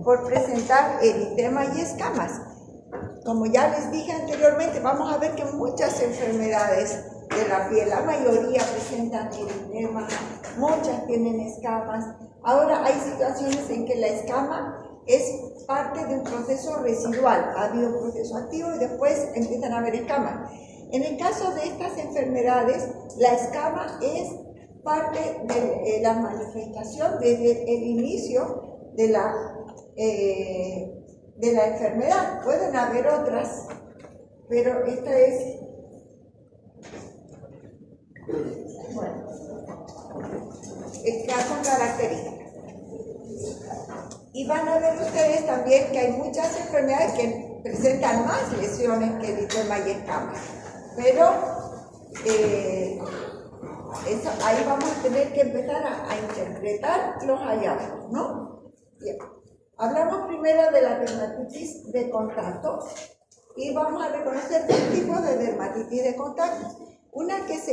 por presentar eritema y escamas. Como ya les dije anteriormente, vamos a ver que muchas enfermedades de la piel, la mayoría presentan eritema, muchas tienen escamas. Ahora hay situaciones en que la escama es parte de un proceso residual, ha habido un proceso activo y después empiezan a haber escamas. En el caso de estas enfermedades, la escama es parte de la manifestación desde el inicio de la enfermedad. Pueden haber otras, pero esta es, bueno, estas son características. Y van a ver ustedes también que hay muchas enfermedades que presentan más lesiones que eritema y escamas. Pero ahí vamos a tener que empezar a interpretar los hallazgos, ¿no? Bien. Hablamos primero de la dermatitis de contacto y vamos a reconocer dos tipos de dermatitis de contacto. Una que es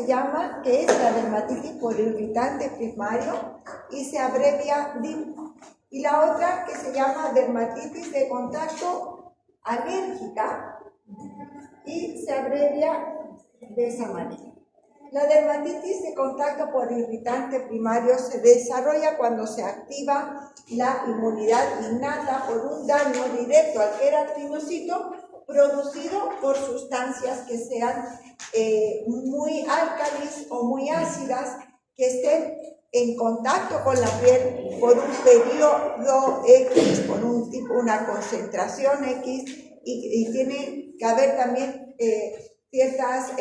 la dermatitis por irritante primario y se abrevia DIM. Y la otra que se llama dermatitis de contacto alérgica y se abrevia de esa manera. La dermatitis de contacto por irritante primario se desarrolla cuando se activa la inmunidad innata por un daño directo al queratinocito producido por sustancias que sean muy álcalis o muy ácidas, que estén en contacto con la piel por un periodo X, por una concentración X, y tiene que haber también ciertas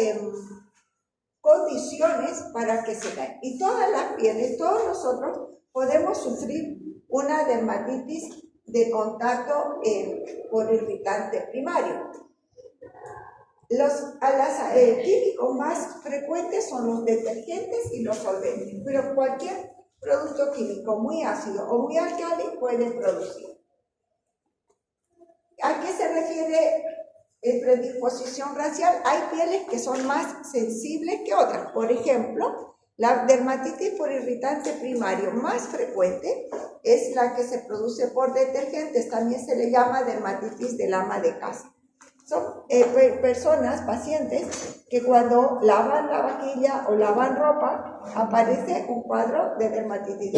condiciones para que se den. Y todas las pieles, todos nosotros podemos sufrir una dermatitis de contacto por irritante primario. Los químicos más frecuentes son los detergentes y los solventes, pero cualquier producto químico muy ácido o muy alcali puede producir. ¿A qué se refiere predisposición racial? Hay pieles que son más sensibles que otras. Por ejemplo, la dermatitis por irritante primario más frecuente es la que se produce por detergentes. También se le llama dermatitis del ama de casa. Son personas, pacientes, que cuando lavan la vajilla o lavan ropa, aparece un cuadro de dermatitis.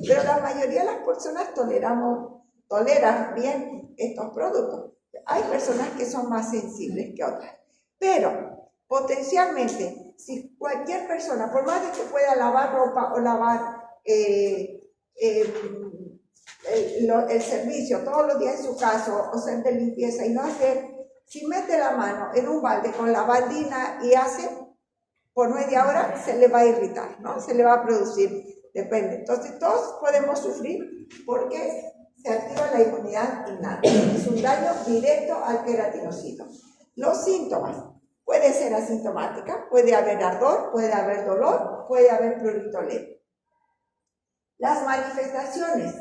Pero la mayoría de las personas toleran bien estos productos. Hay personas que son más sensibles que otras. Pero, potencialmente, si cualquier persona, por más de que pueda lavar ropa o lavar el servicio todos los días en su casa o ser de limpieza y no hacer, si mete la mano en un balde con lavandina y hace por media hora, se le va a irritar, ¿no? Se le va a producir, depende. Entonces, todos podemos sufrir porque se activa la inmunidad innata. Es un daño directo al queratinocito. Los síntomas. Puede ser asintomática, puede haber ardor, puede haber dolor, puede haber prurito leve. Las manifestaciones.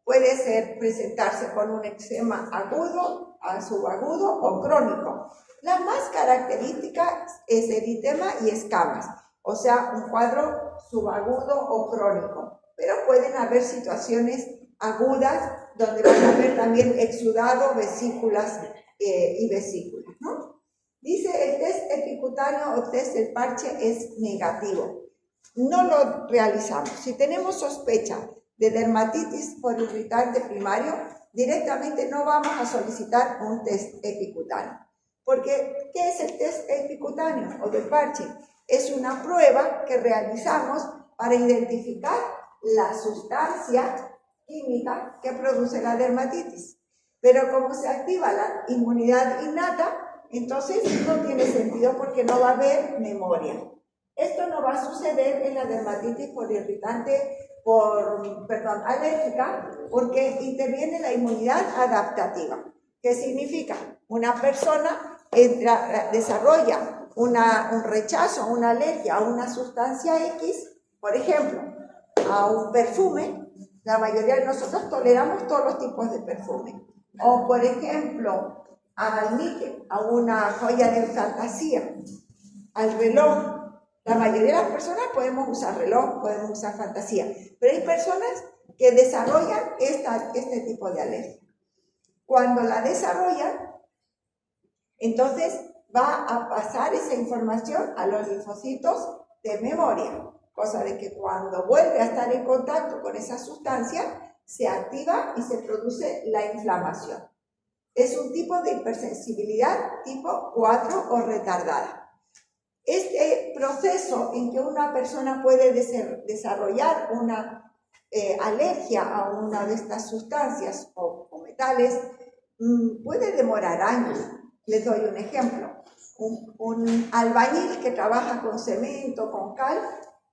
Puede ser presentarse con un eczema agudo, subagudo o crónico. La más característica es eritema y escamas, o sea, un cuadro subagudo o crónico. Pero pueden haber situaciones agudas donde van a haber también exudado, vesículas y vesículas, ¿no? Dice, el test epicutáneo o test del parche es negativo. No lo realizamos. Si tenemos sospecha de dermatitis por irritante primario, directamente no vamos a solicitar un test epicutáneo. Porque, ¿qué es el test epicutáneo o del parche? Es una prueba que realizamos para identificar la sustancia química que produce la dermatitis. Pero como se activa la inmunidad innata, entonces no tiene sentido porque no va a haber memoria. Esto no va a suceder en la dermatitis por irritante, alérgica, porque interviene la inmunidad adaptativa. ¿Qué significa? Una persona desarrolla un rechazo, una alergia a una sustancia X, por ejemplo, a un perfume. La mayoría de nosotros toleramos todos los tipos de perfume. O, por ejemplo, al níquel, a una joya de fantasía, al reloj. La mayoría de las personas podemos usar reloj, podemos usar fantasía, pero hay personas que desarrollan este tipo de alergia. Cuando la desarrolla, entonces va a pasar esa información a los linfocitos de memoria, cosa de que cuando vuelve a estar en contacto con esa sustancia, se activa y se produce la inflamación. Es un tipo de hipersensibilidad tipo 4 o retardada. Este proceso en que una persona puede desarrollar una alergia a una de estas sustancias o metales puede demorar años. Les doy un ejemplo. Un albañil que trabaja con cemento, con cal,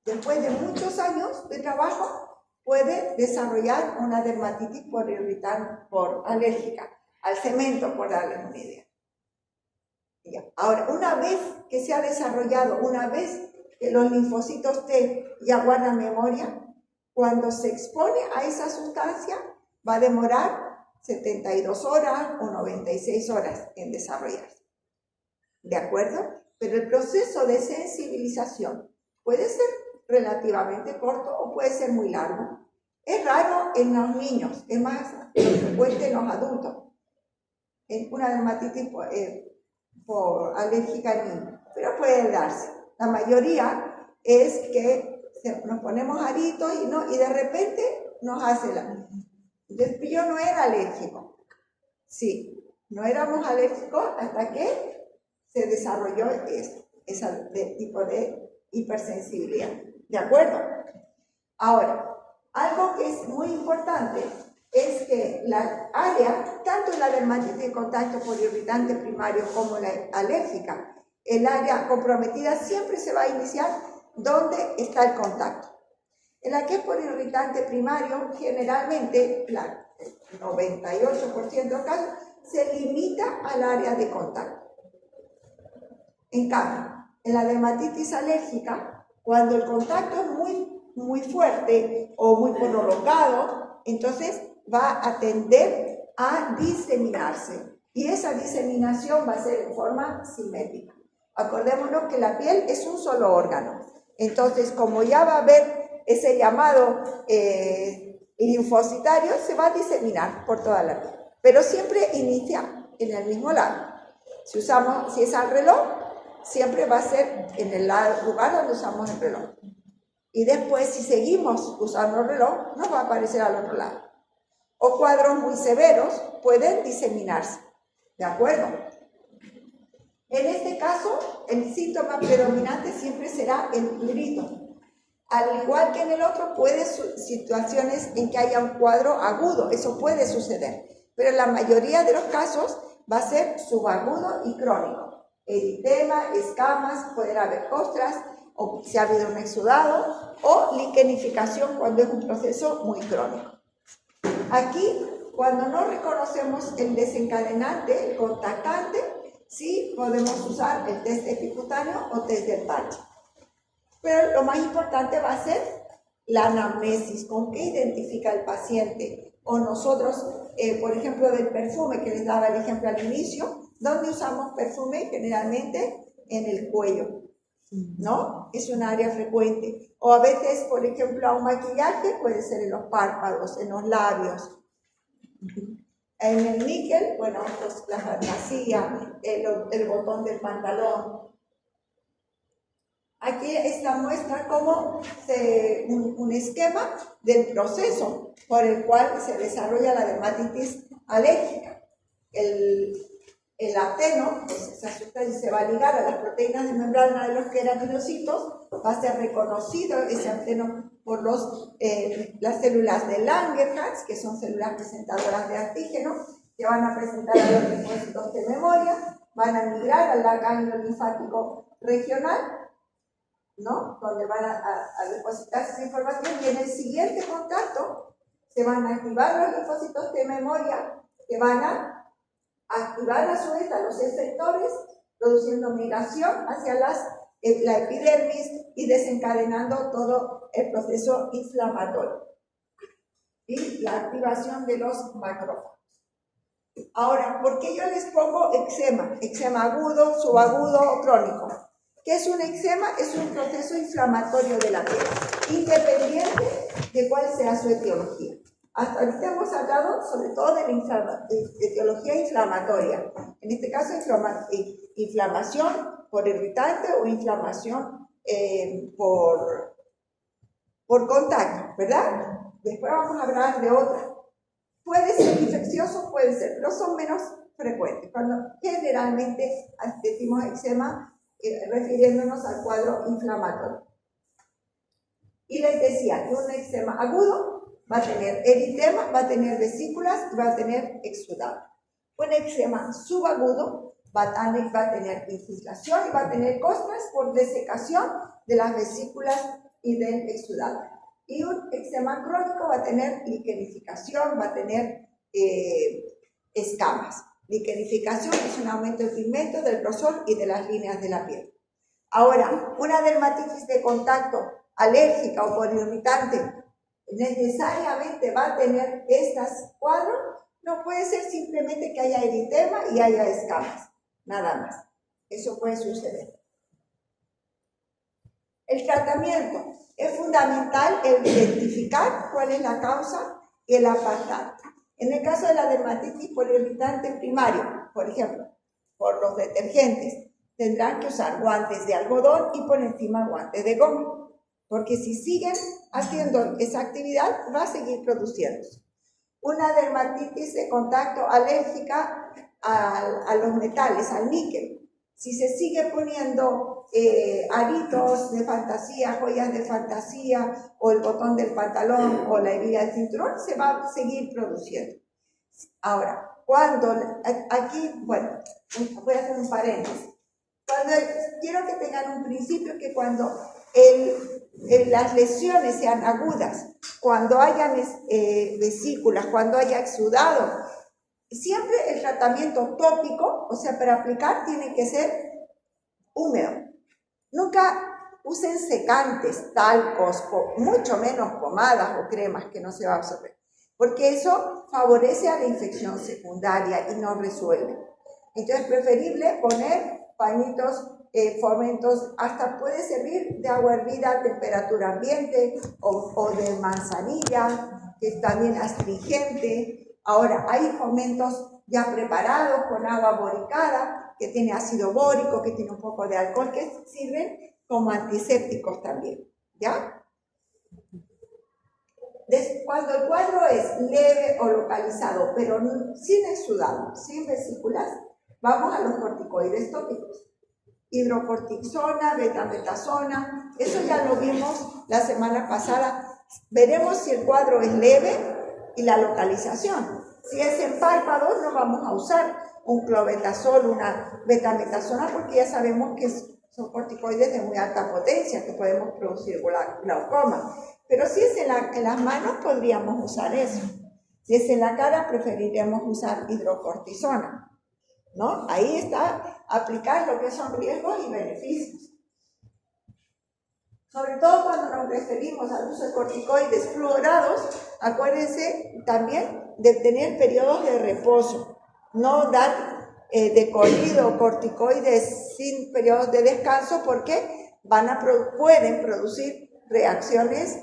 después de muchos años de trabajo, puede desarrollar una dermatitis por irritante, por alérgica al cemento, por darles una idea. Ahora, una vez que se ha desarrollado, una vez que los linfocitos T ya guardan memoria, cuando se expone a esa sustancia, va a demorar 72 horas o 96 horas en desarrollarse. ¿De acuerdo? Pero el proceso de sensibilización puede ser relativamente corto o puede ser muy largo. Es raro en los niños, es más frecuente en los adultos. En una dermatitis por alérgica en niños, pero puede darse. La mayoría es que nos ponemos aritos y de repente nos hace la... Yo no era alérgico. Sí, no éramos alérgicos hasta que se desarrolló ese tipo de hipersensibilidad. ¿De acuerdo? Ahora, algo que es muy importante es que la área, tanto la dermatitis de contacto por irritante primario como la alérgica, el área comprometida siempre se va a iniciar donde está el contacto. En la que es por irritante primario, generalmente, el 98% de los casos, se limita al área de contacto. En cambio, en la dermatitis alérgica, cuando el contacto es muy fuerte o muy prolongado, entonces va a tender a diseminarse. Y esa diseminación va a ser en forma simétrica. Acordémonos que la piel es un solo órgano. Entonces, como ya va a haber ese llamado linfocitario, se va a diseminar por toda la piel. Pero siempre inicia en el mismo lado. Si es al reloj, siempre va a ser en el lugar donde usamos el reloj. Y después, si seguimos usando el reloj, nos va a aparecer al otro lado. O cuadros muy severos pueden diseminarse. ¿De acuerdo? En este caso, el síntoma predominante siempre será el prurito. Al igual que en el otro, puede situaciones en que haya un cuadro agudo, eso puede suceder. Pero en la mayoría de los casos va a ser subagudo y crónico. Eritema, escamas, pueden haber costras, o si ha habido un exudado, o liquenificación cuando es un proceso muy crónico. Aquí, cuando no reconocemos el desencadenante, el contactante, sí podemos usar el test epicutáneo o test del parche. Pero lo más importante va a ser la anamnesis, con qué identifica el paciente. O nosotros, por ejemplo, del perfume, que les daba el ejemplo al inicio, ¿dónde usamos perfume? Generalmente en el cuello, ¿no? Es un área frecuente. O a veces, por ejemplo, a un maquillaje puede ser en los párpados, en los labios. En el níquel, bueno, pues la fantasía, el botón del pantalón. Aquí esta muestra como un esquema del proceso por el cual se desarrolla la dermatitis alérgica. El acteno, pues esa sustancia se va a ligar a las proteínas de membrana de los queratinocitos, va a ser reconocido ese acteno por las células de Langerhans, que son células presentadoras de antígeno, que van a presentar a los linfocitos de memoria, van a migrar al ganglio linfático regional, ¿no? Donde van a depositarse esa información, y en el siguiente contacto se van a activar los linfocitos de memoria que van a activar a su vez a los efectores, produciendo migración hacia la epidermis y desencadenando todo el proceso inflamatorio y la activación de los macrófagos. Ahora, ¿por qué yo les pongo eczema? Eczema agudo, subagudo o crónico. ¿Qué es un eczema? Es un proceso inflamatorio de la piel, independiente de cuál sea su etiología. Hasta ahorita hemos hablado sobre todo de la etiología inflamatoria. En este caso, inflamación por irritante o inflamación por contacto, ¿verdad? Después vamos a hablar de otra. Puede ser infeccioso, puede ser, pero son menos frecuentes. Cuando generalmente decimos eczema, refiriéndonos al cuadro inflamatorio. Y les decía que un eczema agudo va a tener eritema, va a tener vesículas y va a tener exudado. Un eczema subagudo va a tener infiltración y va a tener costras por desecación de las vesículas y del exudado. Y un eczema crónico va a tener liquenificación, va a tener escamas. Liquenificación es un aumento del pigmento, del grosor y de las líneas de la piel. Ahora, una dermatitis de contacto alérgica o poliirritante necesariamente va a tener estos cuadros. No puede ser simplemente que haya eritema y haya escamas, nada más. Eso puede suceder. El tratamiento es fundamental el identificar cuál es la causa y el apartar. En el caso de la dermatitis poliirritante primario, por ejemplo, por los detergentes, tendrán que usar guantes de algodón y por encima guantes de goma, porque si siguen haciendo esa actividad, va a seguir produciéndose. Una dermatitis de contacto alérgica a los metales, al níquel. Si se sigue poniendo aritos de fantasía, joyas de fantasía, o el botón del pantalón, o la hebilla del cinturón, se va a seguir produciendo. Ahora, aquí, bueno, voy a hacer un paréntesis. Quiero que tengan un principio que cuando las lesiones sean agudas, cuando hayan vesículas, cuando haya exudado, siempre el tratamiento tópico, o sea, para aplicar, tiene que ser húmedo. Nunca usen secantes, talcos, mucho menos pomadas o cremas que no se va a absorber, porque eso favorece a la infección secundaria y no resuelve. Entonces es preferible poner pañitos, fomentos, hasta puede servir de agua hervida a temperatura ambiente o de manzanilla, que es también astringente. Ahora, hay fomentos ya preparados con agua boricada, que tiene ácido bórico, que tiene un poco de alcohol, que sirven como antisépticos también, ¿ya? Cuando el cuadro es leve o localizado, pero sin exudado, sin vesículas, vamos a los corticoides tópicos. Hidrocortisona, betametasona, eso ya lo vimos la semana pasada. Veremos si el cuadro es leve y la localización. Si es en párpados, no vamos a usar un clobetasol, una betametasona, porque ya sabemos que son corticoides de muy alta potencia, que podemos producir glaucoma. Pero si es en las manos, podríamos usar eso. Si es en la cara, preferiremos usar hidrocortisona, ¿no? Ahí está aplicar lo que son riesgos y beneficios. Sobre todo cuando nos referimos al uso de corticoides fluorados, acuérdense también de tener periodos de reposo, no dar de corrido corticoides sin periodos de descanso, porque pueden producir reacciones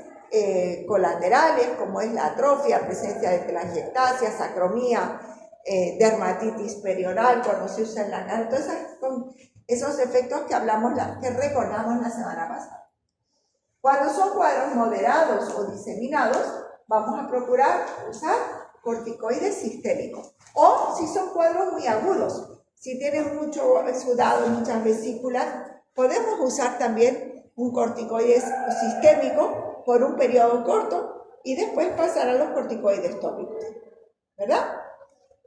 colaterales, como es la atrofia, presencia de telangiectasia, sacromía, dermatitis perioral cuando se usa en la cara. Entonces, con esos efectos que recordamos la semana pasada. Cuando son cuadros moderados o diseminados, vamos a procurar usar corticoides sistémicos. O si son cuadros muy agudos, si tienen mucho exudado, muchas vesículas, podemos usar también un corticoide sistémico por un periodo corto y después pasar a los corticoides tópicos, ¿verdad?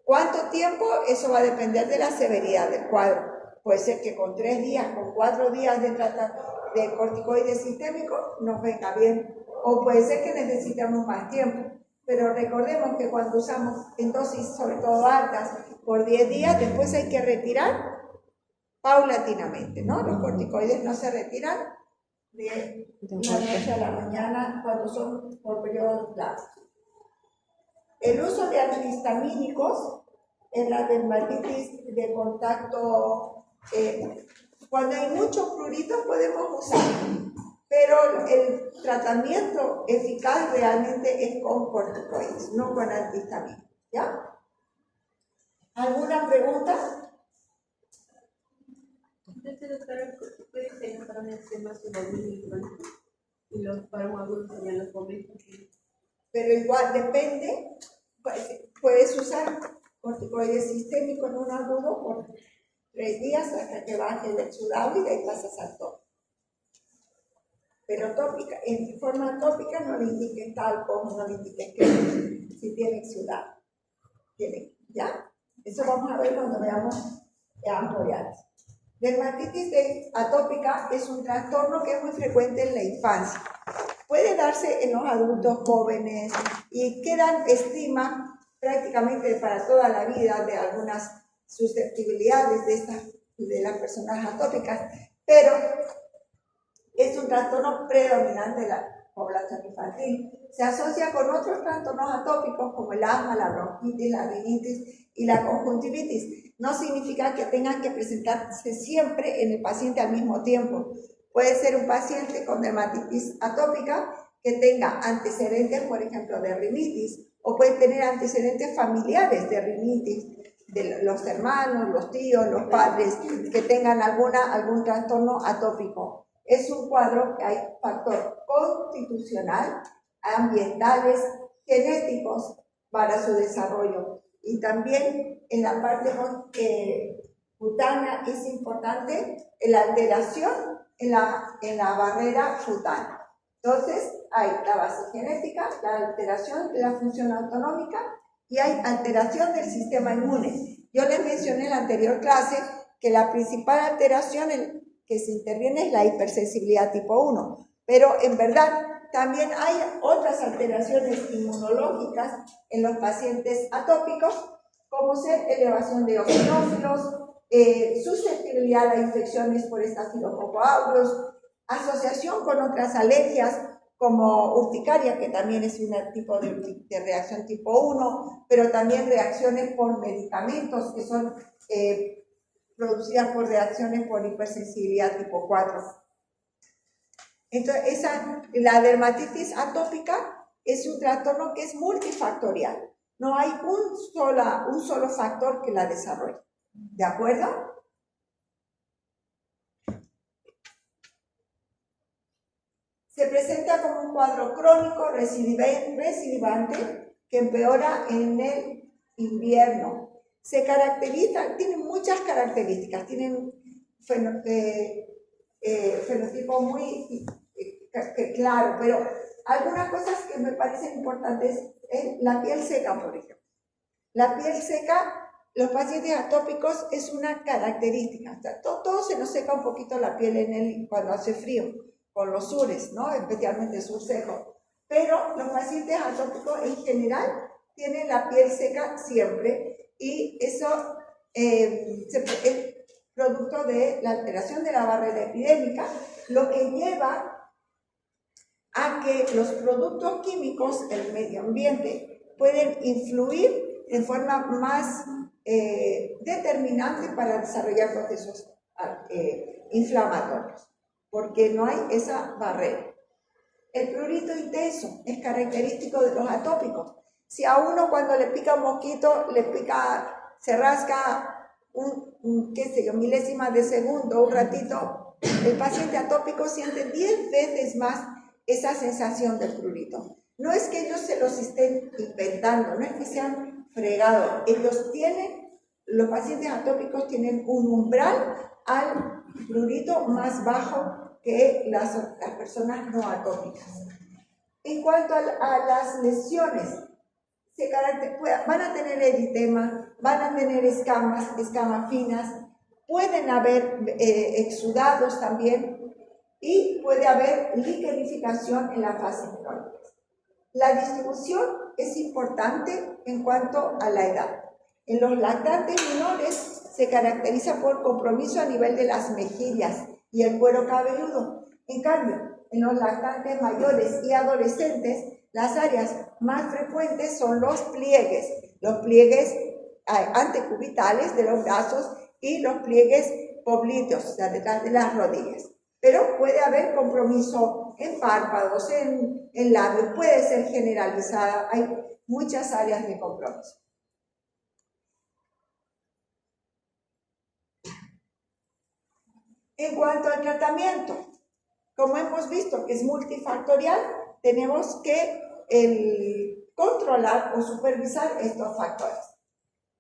¿Cuánto tiempo? Eso va a depender de la severidad del cuadro. Puede ser que con 3 días, con 4 días de corticoide sistémico nos venga bien, o puede ser que necesitemos más tiempo. Pero recordemos que cuando usamos en dosis sobre todo altas por 10 días, después hay que retirar paulatinamente, ¿no? Los corticoides no se retiran de la noche a la mañana cuando son por periodos largos. El uso de antihistamínicos en la dermatitis de contacto, cuando hay muchos pruritos podemos usar pero el tratamiento eficaz realmente es con corticoides, no con antihistamínicos, ¿ya? ¿Alguna pregunta? Y los fármacos serían los momentos. Pero igual depende, puedes usar corticoides sistémicos en un agudo por 3 días hasta que baje el exudado y de ahí pasas al tópico. Pero tópica, en forma tópica no le indiquen talco, no le indiquen que si tiene exudado. ¿Ya? Eso vamos a ver cuando veamos ampollas. Dermatitis atópica es un trastorno que es muy frecuente en la infancia. Puede darse en los adultos jóvenes y quedan estigmas prácticamente para toda la vida de algunas susceptibilidades de las personas atópicas, pero es un trastorno predominante de la población infantil. Se asocia con otros trastornos atópicos como el asma, la bronquitis, la rinitis y la conjuntivitis. No significa que tengan que presentarse siempre en el paciente al mismo tiempo. Puede ser un paciente con dermatitis atópica que tenga antecedentes, por ejemplo, de rinitis, o puede tener antecedentes familiares de rinitis, de los hermanos, los tíos, los padres, que tengan algún trastorno atópico. Es un cuadro que hay factor constitucional, ambientales, genéticos para su desarrollo. Y también en la parte cutánea es importante la alteración en la barrera cutánea. Entonces, hay la base genética, la alteración de la función autonómica y hay alteración del sistema inmune. Yo les mencioné en la anterior clase que la principal alteración que se interviene es la hipersensibilidad tipo 1, pero en verdad también hay otras alteraciones inmunológicas en los pacientes atópicos, como ser elevación de eosinófilos, susceptibilidad a infecciones por Staphylococcus aureus, asociación con otras alergias como urticaria, que también es un tipo de reacción tipo 1, pero también reacciones por medicamentos que son producidas por reacciones por hipersensibilidad tipo 4. Entonces, la dermatitis atópica es un trastorno que es multifactorial. No hay un solo factor que la desarrolle. ¿De acuerdo? Se presenta como un cuadro crónico recidivante que empeora en el invierno. Se caracteriza, tiene muchas características, tiene un fenotipo muy claro, pero algunas cosas que me parecen importantes es la piel seca, por ejemplo. La piel seca, los pacientes atópicos es una característica. O sea, todo se nos seca un poquito la piel cuando hace frío, con los sures, ¿no? Especialmente el sur seco. Pero los pacientes atópicos en general tienen la piel seca siempre y eso es producto de la alteración de la barrera epidémica, lo que lleva a que los productos químicos, el medio ambiente, pueden influir en forma más determinante para desarrollar procesos inflamatorios, porque no hay esa barrera. El prurito intenso es característico de los atópicos. Si a uno cuando le pica un mosquito, se rasca milésimas de segundo, un ratito, el paciente atópico siente 10 veces más esa sensación del prurito. No es que ellos se los estén inventando, no es que sean fregados. Los pacientes atópicos tienen un umbral al prurito más bajo que las personas no atópicas. En cuanto a las lesiones, van a tener eritema, van a tener escamas finas, pueden haber exudados también y puede haber liquenificación en la fase crónica. La distribución es importante en cuanto a la edad. En los lactantes menores se caracteriza por compromiso a nivel de las mejillas y el cuero cabelludo. En cambio, en los lactantes mayores y adolescentes, las áreas más frecuentes son los pliegues antecubitales de los brazos y los pliegues popliteos, o sea, detrás de las rodillas. Pero puede haber compromiso en párpados, en labios, puede ser generalizada, hay muchas áreas de compromiso. En cuanto al tratamiento, como hemos visto que es multifactorial, tenemos que controlar o supervisar estos factores.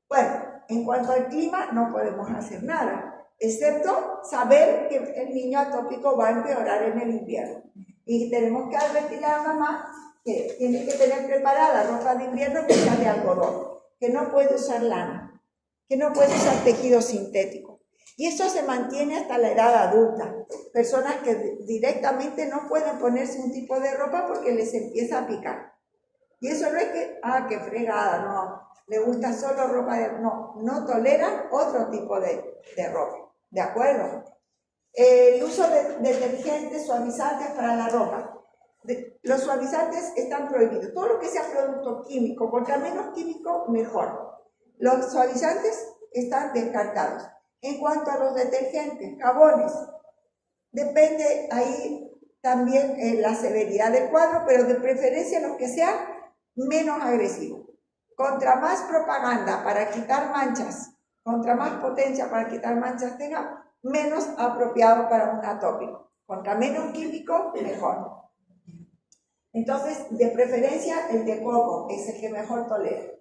Bueno, en cuanto al clima, no podemos hacer nada, excepto saber que el niño atópico va a empeorar en el invierno. Y tenemos que advertirle a la mamá que tiene que tener preparada ropa de invierno que sea de algodón, que no puede usar lana, que no puede usar tejido sintético. Y eso se mantiene hasta la edad adulta. Personas que directamente no pueden ponerse un tipo de ropa porque les empieza a picar. Y eso no es que, qué fregada, no, le gusta solo ropa de... No toleran otro tipo de ropa, ¿de acuerdo? El uso de detergentes, suavizantes para la ropa. Los suavizantes están prohibidos. Todo lo que sea producto químico, contra menos químico, mejor. Los suavizantes están descartados. En cuanto a los detergentes, jabones, depende ahí también la severidad del cuadro, pero de preferencia los que sean menos agresivos. Contra más propaganda para quitar manchas, contra más potencia para quitar manchas tenga, menos apropiado para un atópico. Contra menos químico, mejor. Entonces, de preferencia, el de coco es el que mejor tolera.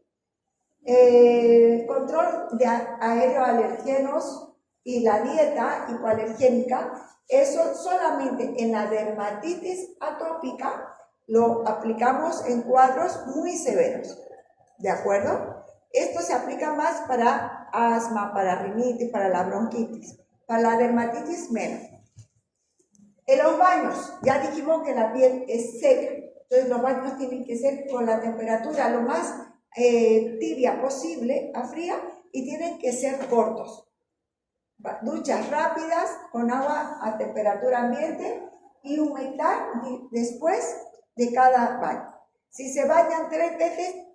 Control de aeroalergenos y la dieta hipoalergénica, eso solamente en la dermatitis atópica lo aplicamos en cuadros muy severos, ¿de acuerdo? Esto se aplica más para asma, para rinitis, para la bronquitis, para la dermatitis menos. En los baños, ya dijimos que la piel es seca, entonces los baños tienen que ser con la temperatura lo más tibia posible a fría y tienen que ser cortos. Duchas rápidas con agua a temperatura ambiente y humectar después de cada baño. Si se bañan 3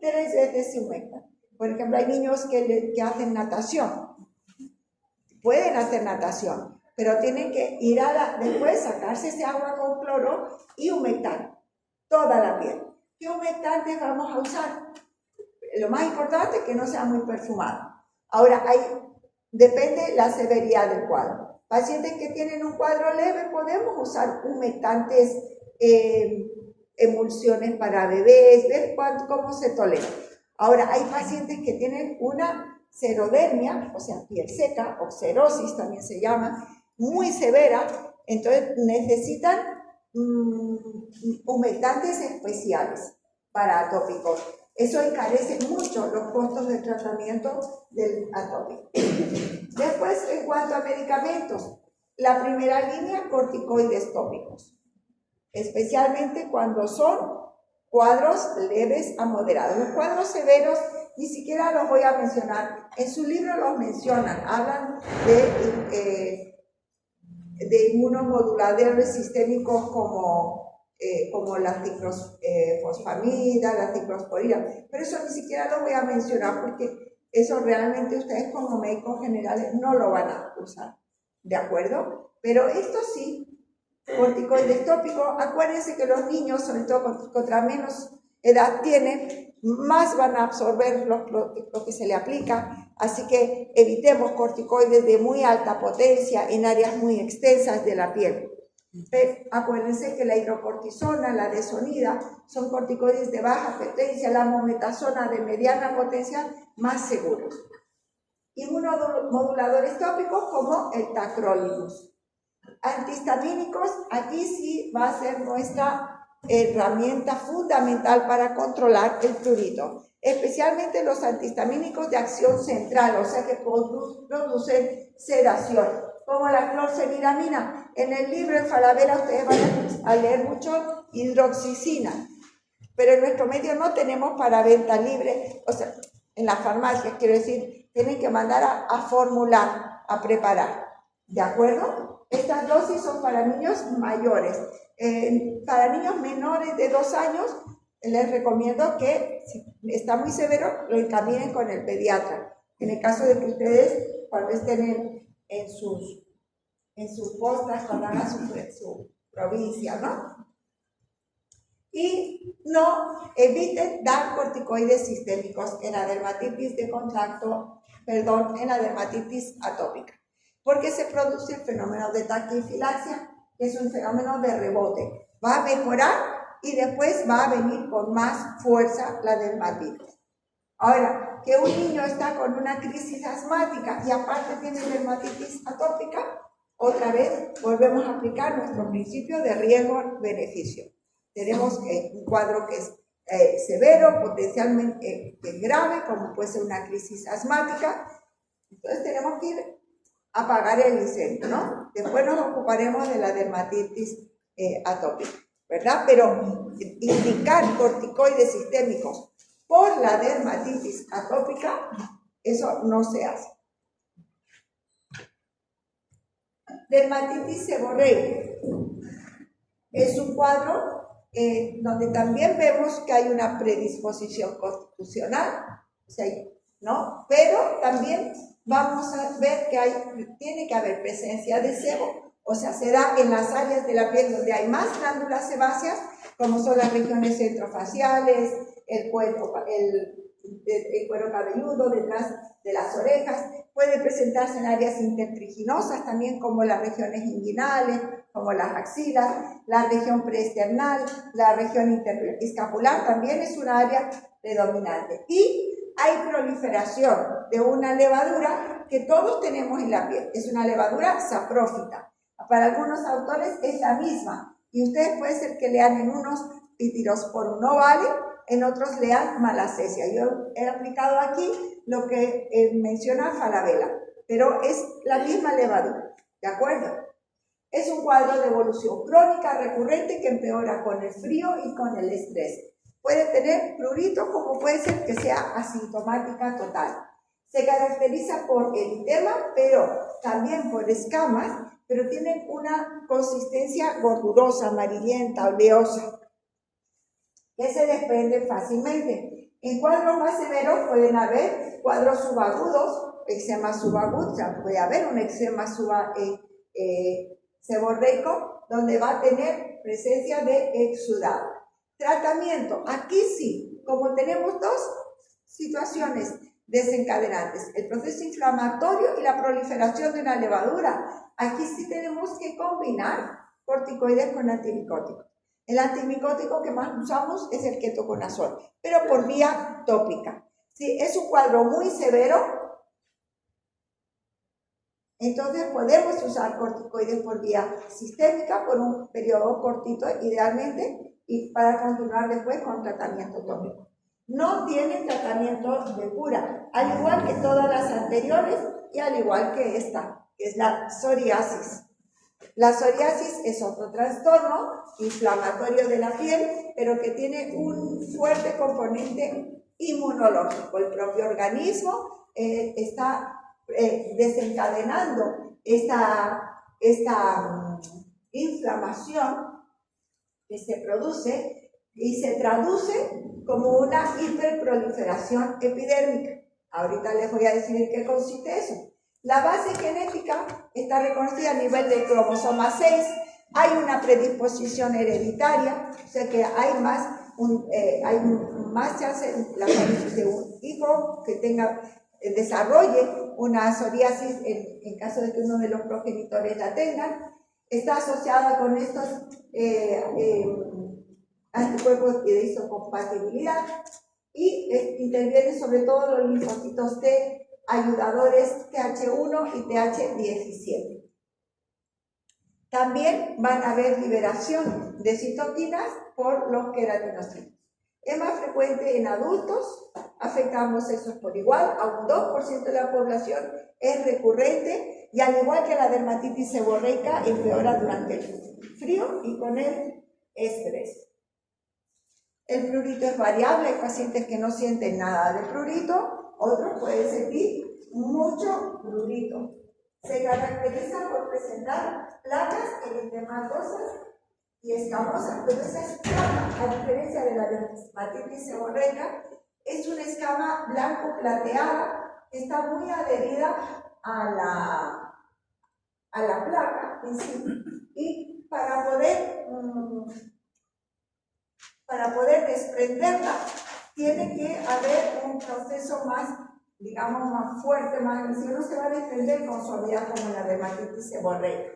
veces se humectan. Por ejemplo, hay niños que hacen natación. Pueden hacer natación, pero tienen que ir después sacarse ese agua con cloro y humectar toda la piel. ¿Qué humectantes vamos a usar? Lo más importante es que no sea muy perfumado. Ahora, depende la severidad del cuadro. Pacientes que tienen un cuadro leve podemos usar humectantes, emulsiones para bebés, ver cómo se tolera. Ahora, hay pacientes que tienen una xerodermia, o sea, piel seca, o xerosis también se llama, muy severa, entonces necesitan humectantes especiales para atópicos. Eso encarece mucho los costos del tratamiento del atópico. Después, en cuanto a medicamentos, la primera línea, corticoides tópicos, especialmente cuando son cuadros leves a moderados. Los cuadros severos ni siquiera los voy a mencionar. En su libro los mencionan, hablan de inmunomoduladores sistémicos como la ciclofosfamida, la ciclosporina, pero eso ni siquiera lo voy a mencionar porque eso realmente ustedes como médicos generales no lo van a usar, ¿de acuerdo? Pero esto sí, corticoides tópicos, acuérdense que los niños, sobre todo contra menos edad tienen, más van a absorber lo que se le aplica, así que evitemos corticoides de muy alta potencia en áreas muy extensas de la piel. Acuérdense que la hidrocortisona, la desonida, son corticoides de baja potencia, la mometasona de mediana potencia, más seguros. Inmunomoduladores tópicos como el tacrolimus. Antihistamínicos, aquí sí va a ser nuestra herramienta fundamental para controlar el prurito, especialmente los antihistamínicos de acción central, o sea que producen sedación, como la clorfeniramina. En el libro de Falabella ustedes van a leer mucho hidroxicina, pero en nuestro medio no tenemos para venta libre, o sea, en las farmacias, quiero decir, tienen que mandar a formular, a preparar, ¿de acuerdo? Estas dosis son para niños mayores. Para niños menores de 2 años, les recomiendo que, si está muy severo, lo encaminen con el pediatra. En el caso de que ustedes, cuando estén en sus postas, cuando hagan su provincia, ¿no? Y no eviten dar corticoides sistémicos en la dermatitis de contacto, en la dermatitis atópica, porque se produce el fenómeno de taquifilaxia, que es un fenómeno de rebote. Va a mejorar y después va a venir con más fuerza la dermatitis. Ahora, que un niño está con una crisis asmática y aparte tiene dermatitis atópica, otra vez volvemos a aplicar nuestro principio de riesgo-beneficio. Tenemos un cuadro que es severo, potencialmente grave, como puede ser una crisis asmática. Entonces tenemos que ir a apagar el incendio, ¿no? Después nos ocuparemos de la dermatitis atópica, ¿verdad? Pero indicar corticoides sistémicos por la dermatitis atópica, eso no se hace. Dermatitis seborreica es un cuadro donde también vemos que hay una predisposición constitucional, o sea, ¿no? Pero también vamos a ver que tiene que haber presencia de sebo, o sea, se da en las áreas de la piel donde hay más glándulas sebáceas, como son las regiones centrofaciales, el cuero cabelludo, detrás de las orejas. Puede presentarse en áreas intertriginosas también, como las regiones inguinales, como las axilas, la región preesternal, la región interescapular también es una área predominante. Y hay proliferación de una levadura que todos tenemos en la piel. Es una levadura saprófita. Para algunos autores es la misma. Y ustedes puede ser que lean en unos pitirosporum ovale, en otros lean malacesia. Yo he aplicado aquí lo que menciona Falabella, pero es la misma levadura, ¿de acuerdo? Es un cuadro de evolución crónica recurrente que empeora con el frío y con el estrés. Puede tener prurito, como puede ser que sea asintomática total. Se caracteriza por eritema, pero también por escamas, pero tienen una consistencia gordurosa, amarillenta, oleosa, que se desprenden fácilmente. En cuadros más severos pueden haber cuadros subagudos, eczema subagudo, o sea, puede haber un eczema seborreico, donde va a tener presencia de exudado. Tratamiento, aquí sí, como tenemos dos situaciones desencadenantes, el proceso inflamatorio y la proliferación de una levadura, aquí sí tenemos que combinar corticoides con antimicóticos. El antimicótico que más usamos es el ketoconazol, pero por vía tópica. Si es un cuadro muy severo, entonces podemos usar corticoides por vía sistémica por un periodo cortito, idealmente, y para continuar después con tratamiento tópico. No tienen tratamiento de cura, al igual que todas las anteriores y al igual que esta, que es la psoriasis. La psoriasis es otro trastorno inflamatorio de la piel, pero que tiene un fuerte componente inmunológico. El propio organismo está desencadenando esta inflamación que se produce y se traduce como una hiperproliferación epidérmica. Ahorita les voy a decir en qué consiste eso. La base genética está reconocida a nivel del cromosoma 6. Hay una predisposición hereditaria, o sea que hay más chance en la familia de un hijo que desarrolle una psoriasis en caso de que uno de los progenitores la tenga. Está asociada con estos anticuerpos de histocompatibilidad y intervienen sobre todo los linfocitos T ayudadores TH1 y TH17. También van a haber liberación de citoquinas por los queratinocitos. Es más frecuente en adultos, afecta a ambos sexos por igual, a un 2% de la población es recurrente y al igual que la dermatitis seborreica empeora durante el frío y con el estrés. El prurito es variable, hay pacientes que no sienten nada de prurito, otros pueden sentir mucho prurito. Se caracteriza por presentar placas eritematosas y escamosas, pero esa escama, a diferencia de la dermatitis seborreica, es una escama blanco-plateada que está muy adherida a la placa en sí. Y para poder para poder desprenderla, tiene que haber un proceso más, digamos, más fuerte, más, si no se va a desprender con suavidad como la dermatitis seborreica.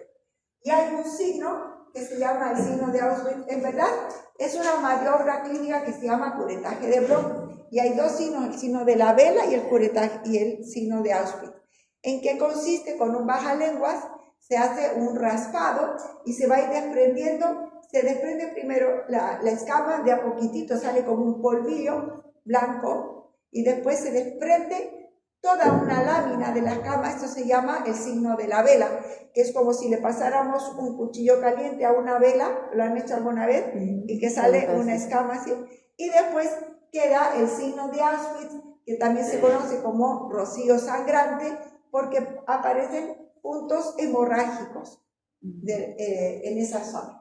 Y hay un signo que se llama el signo de Auschwitz. En verdad, es una maniobra clínica que se llama curetaje de Bloch. Y hay dos signos, el signo de la vela y el curetaje y el signo de Auschwitz. ¿En qué consiste? Con un bajalenguas se hace un raspado y se va a ir desprendiendo. Se desprende primero la escama, de a poquitito sale como un polvillo blanco y después se desprende toda una lámina de la escama. Esto se llama el signo de la vela, que es como si le pasáramos un cuchillo caliente a una vela, ¿lo han hecho alguna vez? Y que sale una escama así. Y después queda el signo de Auschwitz, que también se conoce como rocío sangrante, porque aparecen puntos hemorrágicos en esa zona.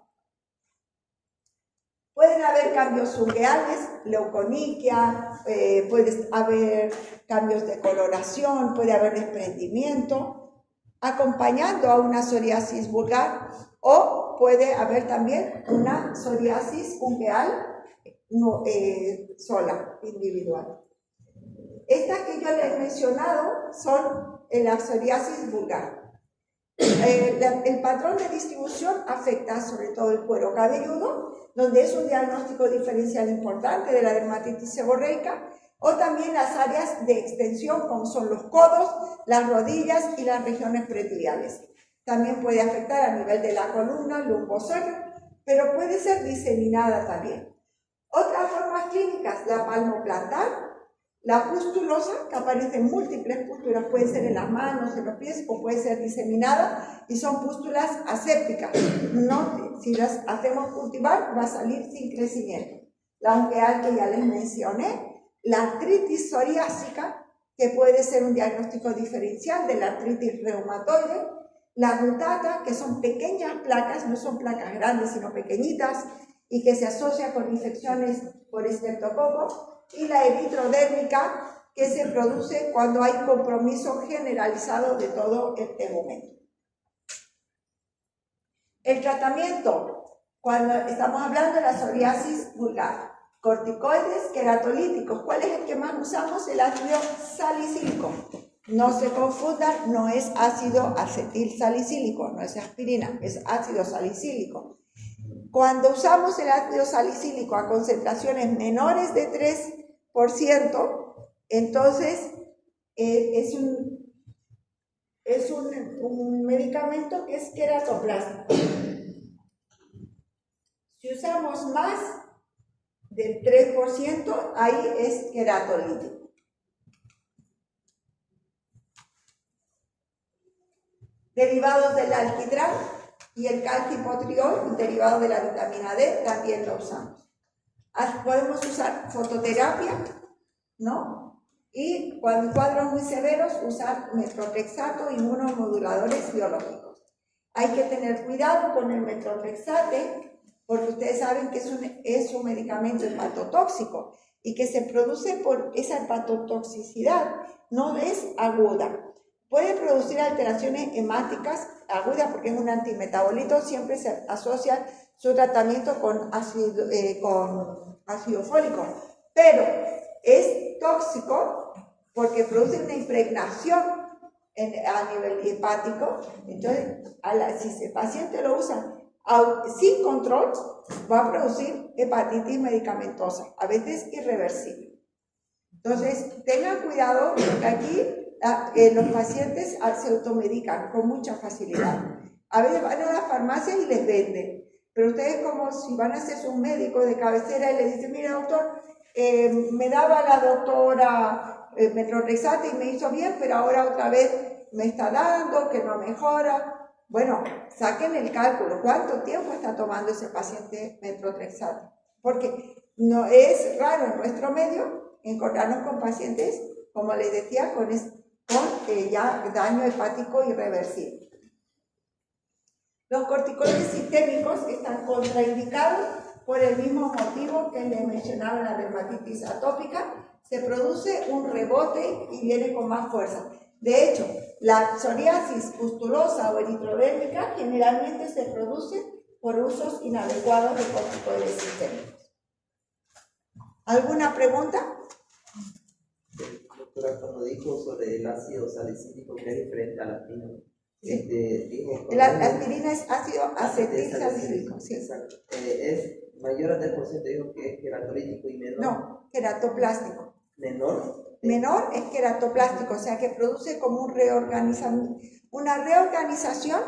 Pueden haber cambios ungueales, leuconiquia, puede haber cambios de coloración, puede haber desprendimiento, acompañando a una psoriasis vulgar, o puede haber también una psoriasis ungueal sola, individual. Estas que yo les he mencionado son la psoriasis vulgar. El patrón de distribución afecta sobre todo el cuero cabelludo, donde es un diagnóstico diferencial importante de la dermatitis seborreica, o también las áreas de extensión como son los codos, las rodillas y las regiones pretibiales. También puede afectar a nivel de la columna, lumbocervical, pero puede ser diseminada también. Otras formas clínicas, la palmoplantar, la pustulosa, que aparecen múltiples pústulas, pueden ser en las manos, en los pies, o puede ser diseminada, y son pústulas asépticas. No, si las hacemos cultivar, va a salir sin crecimiento. La ungueal, que ya les mencioné, la artritis psoriásica, que puede ser un diagnóstico diferencial de la artritis reumatoide, la rutata, que son pequeñas placas, no son placas grandes, sino pequeñitas, y que se asocia con infecciones por estreptococo, y la eritrodérmica, que se produce cuando hay compromiso generalizado de todo el tegumento. El tratamiento, cuando estamos hablando de la psoriasis vulgar, corticoides queratolíticos. ¿Cuál es el que más usamos? El ácido salicílico. No se confundan, no es ácido acetil salicílico, no es aspirina, es ácido salicílico. Cuando usamos el ácido salicílico a concentraciones menores de 3%, entonces es un medicamento que es queratoplástico. Si usamos más del 3%, ahí es queratolítico. Derivados del alquitrán y el calcipotriol, derivado de la vitamina D, también lo usamos. Podemos usar fototerapia, ¿no? Y cuando cuadros muy severos, usar metrorexato, inmunomoduladores biológicos. Hay que tener cuidado con el metrorexate, porque ustedes saben que es un medicamento hepatotóxico y que se produce por esa hepatotoxicidad, no es aguda. Puede producir alteraciones hemáticas agudas porque es un antimetabolito, siempre se asocia su tratamiento con ácido fólico, pero es tóxico porque produce una impregnación a nivel hepático. Entonces, si el paciente lo usa sin control, va a producir hepatitis medicamentosa, a veces irreversible. Entonces, tengan cuidado porque aquí los pacientes se automedican con mucha facilidad. A veces van a las farmacias y les venden, pero ustedes, como si van a hacerse un médico de cabecera y le dicen: mira, doctor, me daba la doctora metrorexate y me hizo bien, pero ahora otra vez me está dando, que no mejora. Bueno, saquen el cálculo, ¿cuánto tiempo está tomando ese paciente metrorexate? Porque no es raro en nuestro medio encontrarnos con pacientes, como les decía, con ya daño hepático irreversible. Los corticoides sistémicos están contraindicados por el mismo motivo que les mencionaba en la dermatitis atópica. Se produce un rebote y viene con más fuerza. De hecho, la psoriasis pustulosa o eritrodérmica generalmente se produce por usos inadecuados de corticoides sistémicos. ¿Alguna pregunta? Doctora, cuando dijo sobre el ácido salicílico, que es diferente a la aspirina, dijo... La aspirina es ácido acetilsalicílico, sí. Exacto. Es mayor a 3%, dijo que es queratolítico y menor. No, queratoplástico. ¿Menor? Menor es queratoplástico, o sea que produce como una reorganización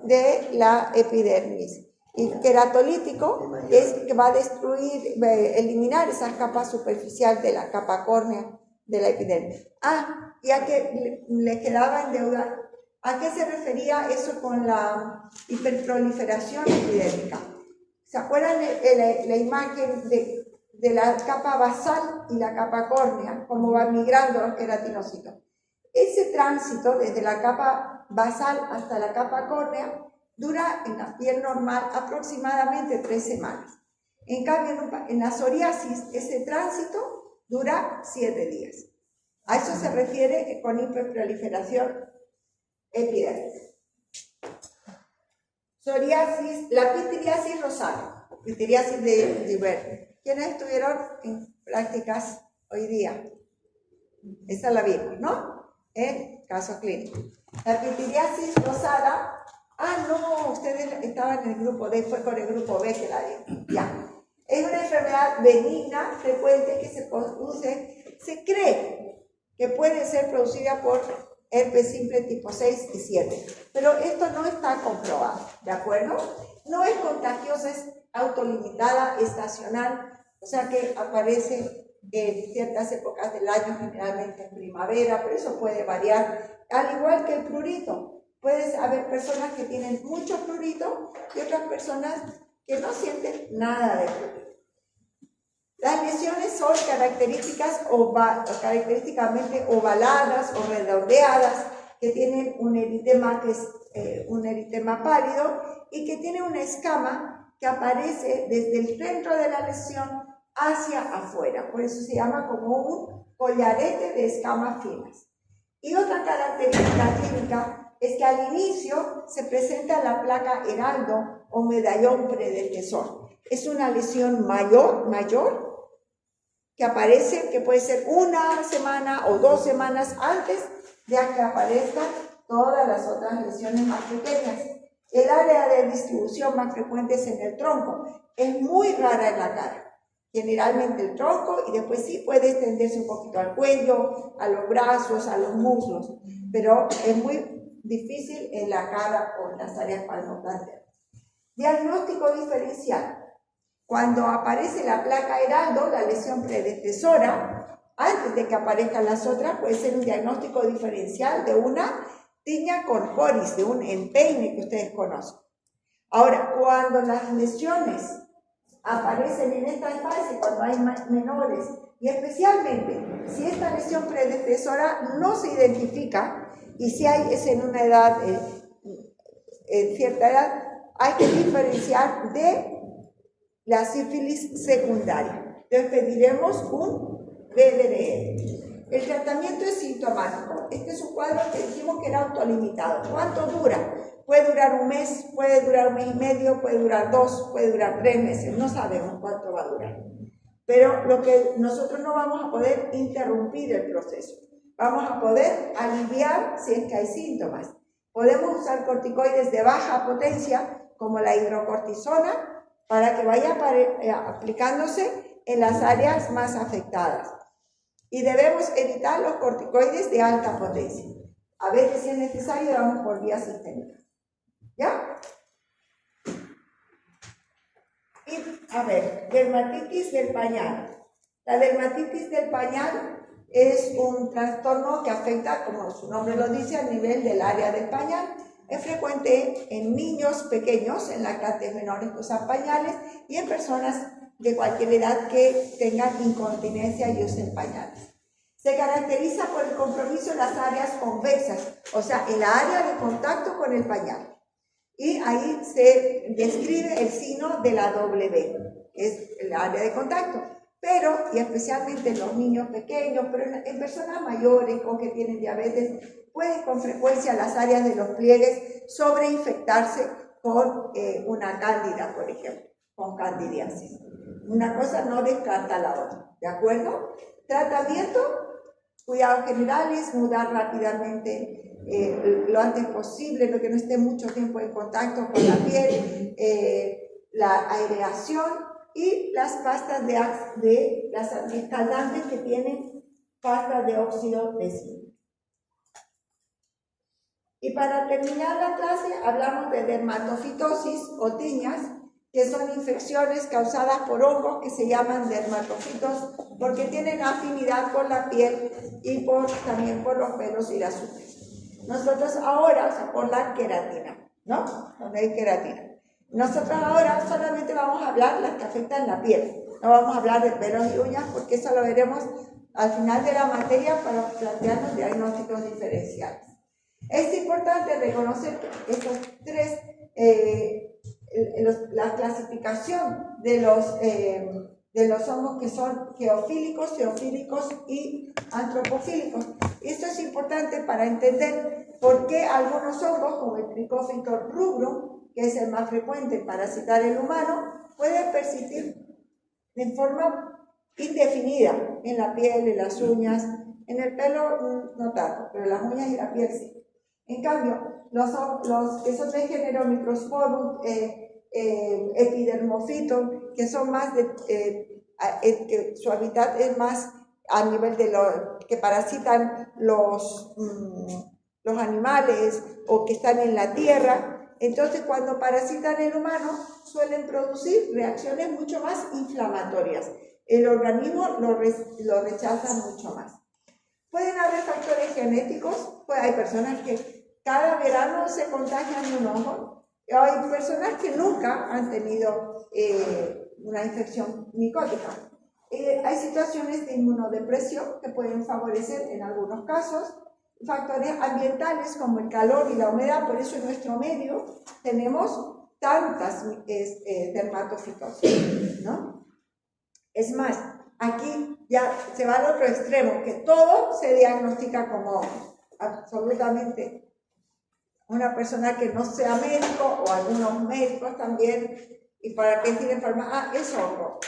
de la epidermis. Y queratolítico es que va a destruir, eliminar esa capa superficial de la capa córnea de la epidermis. Ya que le quedaba en deuda, ¿a qué se refería eso con la hiperproliferación epidérmica? ¿Se acuerdan la imagen de la capa basal y la capa córnea, cómo van migrando los queratinocitos? Ese tránsito desde la capa basal hasta la capa córnea dura en la piel normal aproximadamente 3 semanas. En cambio, en la psoriasis, ese tránsito dura 7 días. A eso se refiere con hiperproliferación epidérmica. Psoriasis, la pitiriasis rosada, pitiriasis de verde. ¿Quiénes estuvieron en prácticas hoy día? Esta la vimos, ¿no? En caso clínico. La pitiriasis rosada, no, ustedes estaban en el grupo D, fue con el grupo B que la vimos. Ya. Es una enfermedad benigna, frecuente, que se produce, se cree que puede ser producida por herpes simple tipo 6 y 7, pero esto no está comprobado, ¿de acuerdo? No es contagiosa, es autolimitada, estacional, o sea que aparece en ciertas épocas del año, generalmente en primavera, pero eso puede variar, al igual que el prurito. Puede haber personas que tienen mucho prurito y otras personas que no sienten nada de prurito. Las lesiones son característicamente ovaladas o redondeadas, que tienen un eritema que es un eritema pálido y que tiene una escama que aparece desde el centro de la lesión hacia afuera. Por eso se llama como un collarete de escamas finas. Y otra característica clínica es que al inicio se presenta la placa heraldo o medallón predecesor. Es una lesión mayor que aparece, que puede ser 1 semana o 2 semanas antes de que aparezcan todas las otras lesiones más pequeñas. El área de distribución más frecuente es en el tronco. Es muy rara en la cara. Generalmente el tronco, y después sí puede extenderse un poquito al cuello, a los brazos, a los muslos, pero es muy difícil en la cara o en las áreas palmoplanteras. Diagnóstico diferencial. Cuando aparece la placa heraldo, la lesión predecesora, antes de que aparezcan las otras, puede ser un diagnóstico diferencial de una tiña corporis, de un empeine que ustedes conocen. Ahora, cuando las lesiones aparecen en esta fase, cuando hay menores, y especialmente si esta lesión predecesora no se identifica, y si es en una edad, en cierta edad, hay que diferenciar de la sífilis secundaria. Entonces pediremos un BDRL. El tratamiento es sintomático. Este es un cuadro que dijimos que era autolimitado. ¿Cuánto dura? Puede durar 1 mes, puede durar 1 mes y medio, puede durar 2, puede durar 3 meses. No sabemos cuánto va a durar. Pero lo que nosotros no vamos a poder interrumpir el proceso. Vamos a poder aliviar si es que hay síntomas. Podemos usar corticoides de baja potencia, como la hidrocortisona, para que vaya aplicándose en las áreas más afectadas. Y debemos evitar los corticoides de alta potencia. A veces, si es necesario, damos por vía sistémica. ¿Ya? Y, a ver, dermatitis del pañal. La dermatitis del pañal es un trastorno que afecta, como su nombre lo dice, a nivel del área del pañal. Es frecuente en niños pequeños, en lactantes menores que usan pañales, y en personas de cualquier edad que tengan incontinencia y usen pañales. Se caracteriza por el compromiso en las áreas convexas, o sea, en la área de contacto con el pañal. Y ahí se describe el signo de la W, que es el área de contacto. Pero, y especialmente en los niños pequeños, pero en personas mayores o que tienen diabetes, pueden con frecuencia las áreas de los pliegues sobreinfectarse con una cándida, por ejemplo, con candidiasis. Una cosa no descarta la otra, ¿de acuerdo? Tratamiento, cuidados generales, mudar rápidamente lo antes posible, lo que no esté mucho tiempo en contacto con la piel, la aireación y las pastas las antiescaldantes que tienen pasta de óxido de zinc. Y para terminar la clase hablamos de dermatofitosis o tiñas, que son infecciones causadas por hongos que se llaman dermatofitos porque tienen afinidad por la piel y también por los pelos y las uñas. Nosotros ahora, o sea, por la queratina, ¿no? Donde hay queratina. Nosotros ahora solamente vamos a hablar las que afectan la piel. No vamos a hablar de pelos y uñas porque eso lo veremos al final de la materia para plantearnos diagnósticos diferenciales. Es importante reconocer que estos tres, la clasificación de los hongos que son geofílicos, teofílicos y antropofílicos. Esto es importante para entender por qué algunos hongos, como el Trichophyton rubrum, que es el más frecuente en parasitar el humano, pueden persistir de forma indefinida en la piel, en las uñas, en el pelo no tanto, pero las uñas y la piel sí. En cambio, los que son de género Microsporum, Epidermophyton, que son más que su hábitat es más a nivel de que parasitan los animales o que están en la tierra. Entonces, cuando parasitan el humano, suelen producir reacciones mucho más inflamatorias. El organismo lo rechaza mucho más. Pueden haber factores genéticos, pues hay personas que cada verano se contagian de un hongo. Hay personas que nunca han tenido una infección micótica. Hay situaciones de inmunodepresión que pueden favorecer en algunos casos. Factores ambientales como el calor y la humedad, por eso en nuestro medio tenemos tantas dermatofitosis, ¿no? Es más, aquí ya se va al otro extremo, que todo se diagnostica como absolutamente. Una persona que no sea médico o algunos médicos también, y para que decir enferma, es hongo,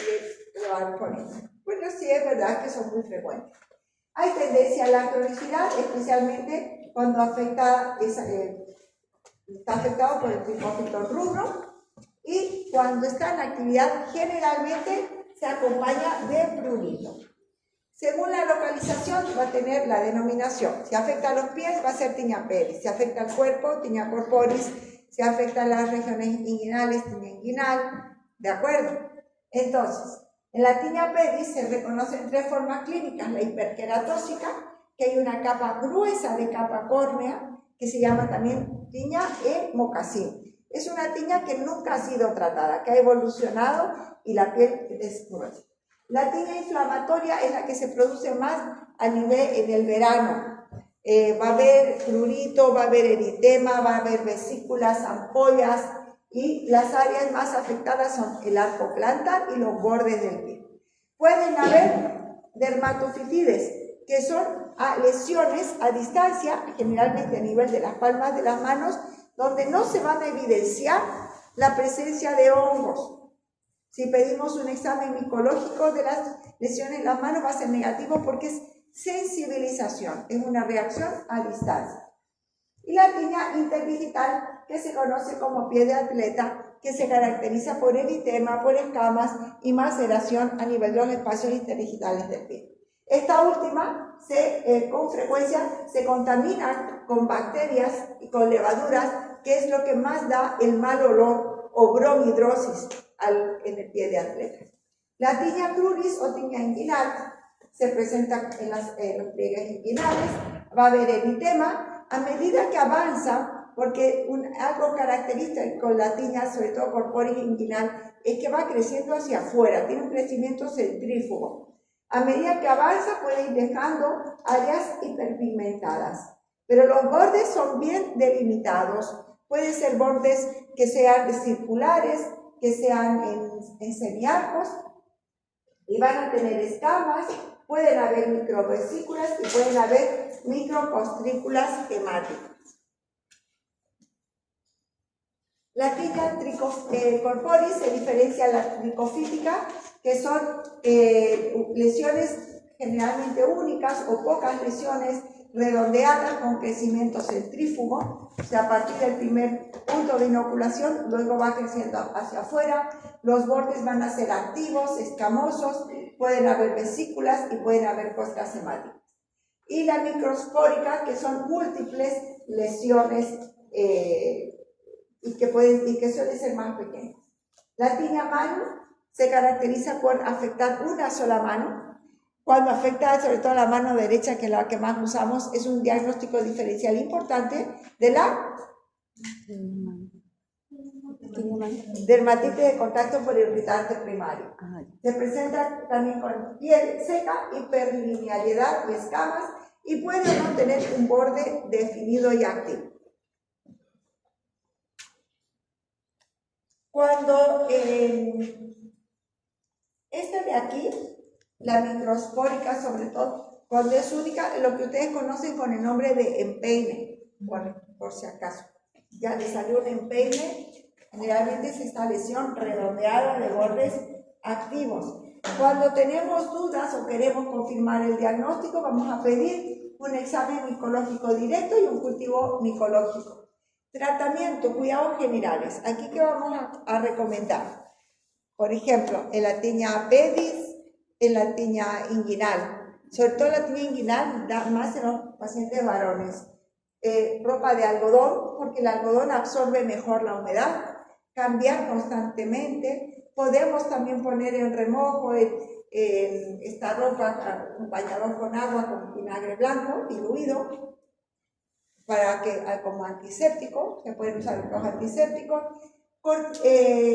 le van poniendo. Bueno, sí, es verdad que son muy frecuentes. Hay tendencia a la cronicidad, especialmente cuando está afectado por el Trichophyton rubrum, y cuando está en actividad generalmente se acompaña de prurito. Según la localización va a tener la denominación. Si afecta a los pies va a ser tiña pedis, si afecta al cuerpo, tiña corporis, si afecta a las regiones inguinales, tiña inguinal, ¿de acuerdo? Entonces, en la tiña pedis se reconocen tres formas clínicas: la hiperqueratósica, que hay una capa gruesa de capa córnea, que se llama también tiña mocasín. Es una tiña que nunca ha sido tratada, que ha evolucionado y la piel es gruesa. La tiña inflamatoria es la que se produce más a nivel en el verano. Va a haber prurito, va a haber eritema, va a haber vesículas, ampollas, y las áreas más afectadas son el arco plantar y los bordes del pie. Pueden haber dermatofitides, que son lesiones a distancia, generalmente a nivel de las palmas de las manos, donde no se van a evidenciar la presencia de hongos. Si pedimos un examen micológico de las lesiones en las manos va a ser negativo porque es sensibilización, es una reacción a distancia. Y la tiña interdigital, que se conoce como pie de atleta, que se caracteriza por eritema, por escamas y maceración a nivel de los espacios interdigitales del pie. Esta última con frecuencia se contamina con bacterias y con levaduras, que es lo que más da el mal olor o bromidrosis en el pie de atleta. La tiña cruris o tiña inguinal se presenta en los pliegues inguinales, va a haber eritema a medida que avanza, porque algo característico con la tiña, sobre todo corporis inguinal, es que va creciendo hacia afuera, tiene un crecimiento centrífugo. A medida que avanza puede ir dejando áreas hiperpigmentadas, pero los bordes son bien delimitados. Pueden ser bordes que sean circulares, que sean en semiarcos, y van a tener escamas, pueden haber microvesículas y pueden haber microcostrículas hemáticas. La tiña corporis se diferencia de la tricofítica que son lesiones generalmente únicas o pocas lesiones redondeadas con crecimiento centrífugo, o sea, a partir del primer punto de inoculación, luego va creciendo hacia afuera, los bordes van a ser activos, escamosos, pueden haber vesículas y pueden haber costras hemáticas. Y la microspórica, que son múltiples lesiones y que suelen ser más pequeñas. La tinea manu se caracteriza por afectar una sola mano. Cuando afecta sobre todo la mano derecha, que es la que más usamos, es un diagnóstico diferencial importante de la dermatitis de contacto por irritante primario. Se presenta también con piel seca, hiperlinealidad y escamas, y puede no tener un borde definido y activo. Cuando esta de aquí, la microspórica sobre todo, cuando es única, lo que ustedes conocen con el nombre de empeine, por si acaso. Ya le salió un empeine, generalmente es esta lesión redondeada de bordes activos. Cuando tenemos dudas o queremos confirmar el diagnóstico, vamos a pedir un examen micológico directo y un cultivo micológico. Tratamiento, cuidados generales. Aquí, ¿qué vamos a recomendar? Por ejemplo, en la tinea pedis, en la tinea inguinal. Sobre todo la tinea inguinal da más en los pacientes varones. Ropa de algodón, porque el algodón absorbe mejor la humedad. Cambiar constantemente. Podemos también poner en remojo esta ropa, un bañador con agua con vinagre blanco diluido, para que, como antiséptico, se pueden usar los antisépticos, con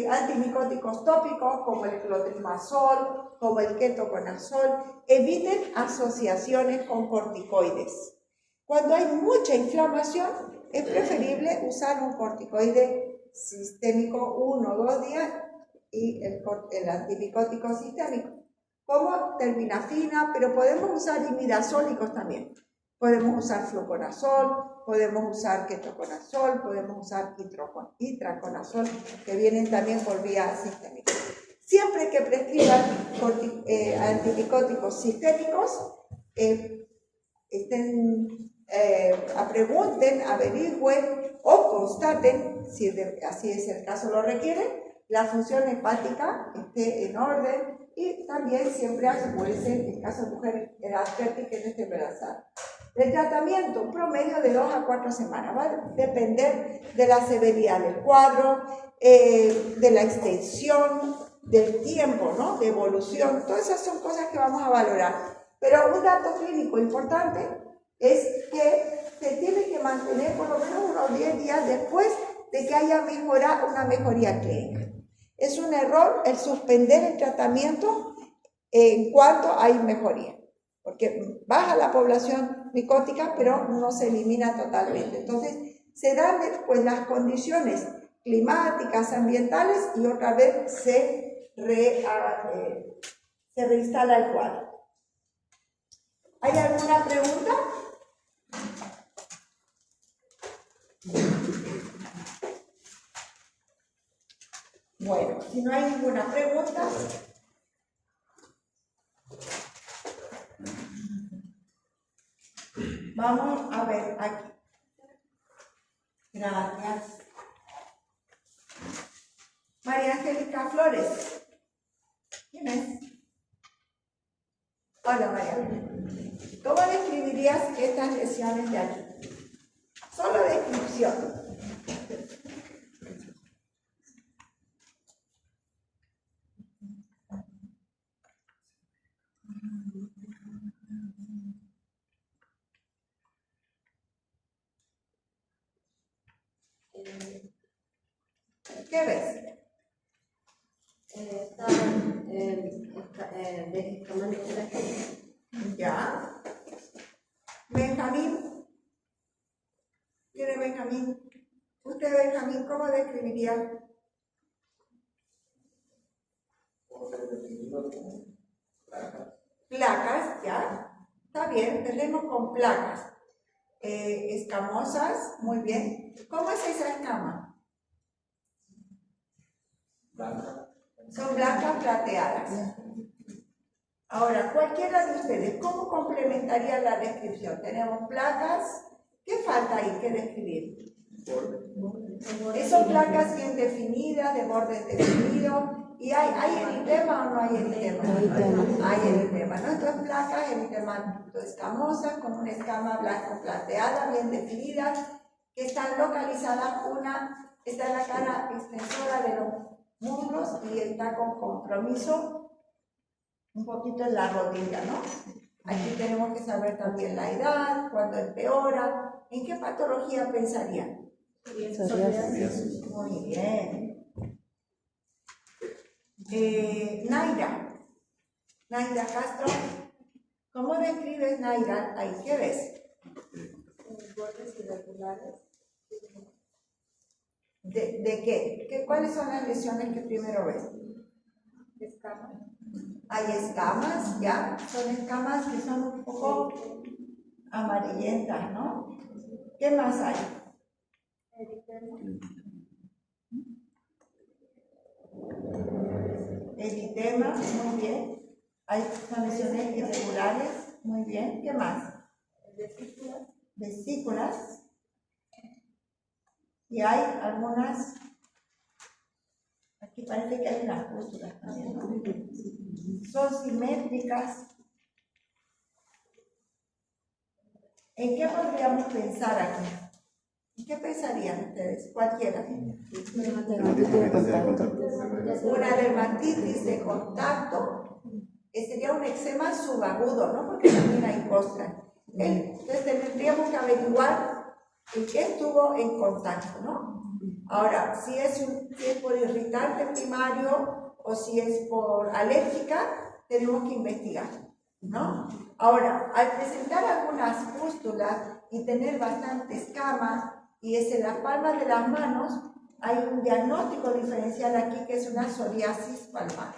antimicóticos tópicos como el clotrimazol, como el ketoconazol. Eviten asociaciones con corticoides. Cuando hay mucha inflamación, es preferible usar un corticoide sistémico 1 o 2 días y el antimicótico sistémico, como terbinafina, pero podemos usar imidazólicos también. Podemos usar fluconazol, podemos usar ketoconazol, podemos usar itraconazol, que vienen también por vía sistémica. Siempre que prescriban antimicóticos sistémicos, pregunten, averigüen o constaten, si así es el caso lo requieren, la función hepática esté en orden, y también siempre asegúrense, en caso de mujer edad fértil, que no esté embarazada. El tratamiento, un promedio de 2 a 4 semanas, va a depender de la severidad del cuadro, de la extensión, del tiempo, ¿no? De evolución. Todas esas son cosas que vamos a valorar. Pero un dato clínico importante es que se tiene que mantener por lo menos unos 10 días después de que haya una mejoría clínica. Es un error el suspender el tratamiento en cuanto hay mejoría, porque baja la población micótica, pero no se elimina totalmente. Entonces, se dan después las condiciones climáticas, ambientales, y otra vez se reinstala el cuadro. ¿Hay alguna pregunta? Bueno, si no hay ninguna pregunta, vamos a ver aquí. Gracias. María Angélica Flores. ¿Quién es? Hola, María. ¿Cómo describirías estas lesiones de aquí? Solo descripción. ¿Qué ves? ¿Ya? Benjamín. ¿Quién es Benjamín? ¿Usted, Benjamín, cómo describiría? Placas, ¿ya? Está bien, tenemos con placas. Escamosas, muy bien. ¿Cómo es esa escama? Blanca. Son blancas plateadas. Ahora, cualquiera de ustedes, ¿cómo complementaría la descripción? Tenemos placas, ¿qué falta ahí que describir? Son placas bien definidas, de bordes definidos. ¿Y hay eritema o no hay eritema? Hay eritema, ¿no? Entonces, placas eritema escamosas con una escama blanco plateada, bien definidas, que están localizadas. Una está en la cara extensora de los muslos y está con compromiso un poquito en la rodilla, ¿no? Aquí tenemos que saber también la edad, cuándo empeora. ¿En qué patología pensarían? Psoriasis. Muy bien. Naira Castro, ¿cómo describes Naira? Ahí, ¿qué ves? Bordes irregulares. ¿De qué? ¿Cuáles son las lesiones que primero ves? Escamas. Hay escamas, ¿ya? Son escamas que son un poco amarillentas, ¿no? ¿Qué más hay? Eritema. Eritema, muy bien. Hay lesiones irregulares, muy bien. ¿Qué más? Vesículas. Vesículas. Y hay algunas, aquí parece que hay unas pústulas también, ¿no? Son simétricas. ¿En qué podríamos pensar aquí? ¿En qué pensarían ustedes? Cualquiera. Una dermatitis de contacto, que sería un eczema subagudo, ¿no? Porque también hay costra. Entonces tendríamos que averiguar en qué estuvo en contacto, ¿no? Ahora, si es por irritante primario o si es por alérgica, tenemos que investigar, ¿no? Ahora, al presentar algunas pústulas y tener bastante escama, y es en las palmas de las manos, hay un diagnóstico diferencial aquí que es una psoriasis palmar.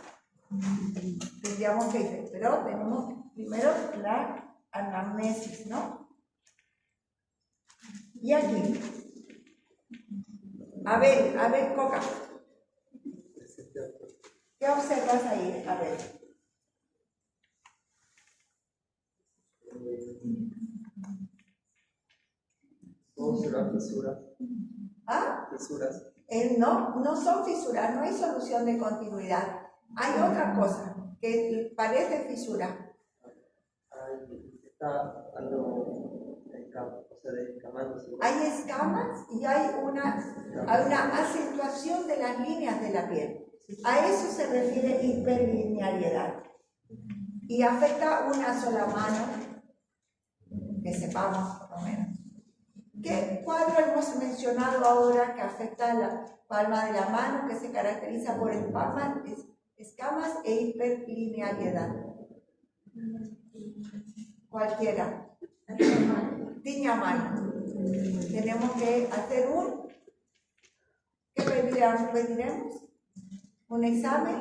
Tendríamos que ir, pero tenemos primero la anamnesis, ¿no? Y aquí, a ver, Coca, ¿qué observas ahí? A ver. Fisuras. ¿Ah? Fisuras. No son fisuras, no hay solución de continuidad. Hay otra cosa que parece fisura. Está algo descamándose. Hay escamas y hay una acentuación de las líneas de la piel. A eso se refiere hiperlinealidad. Y afecta una sola mano, que sepamos por lo menos. ¿Qué cuadro hemos mencionado ahora que afecta a la palma de la mano, que se caracteriza por escamas e hiperlinealidad? Cualquiera. Tiña mano. Tenemos que hacer ¿qué pediremos? Un examen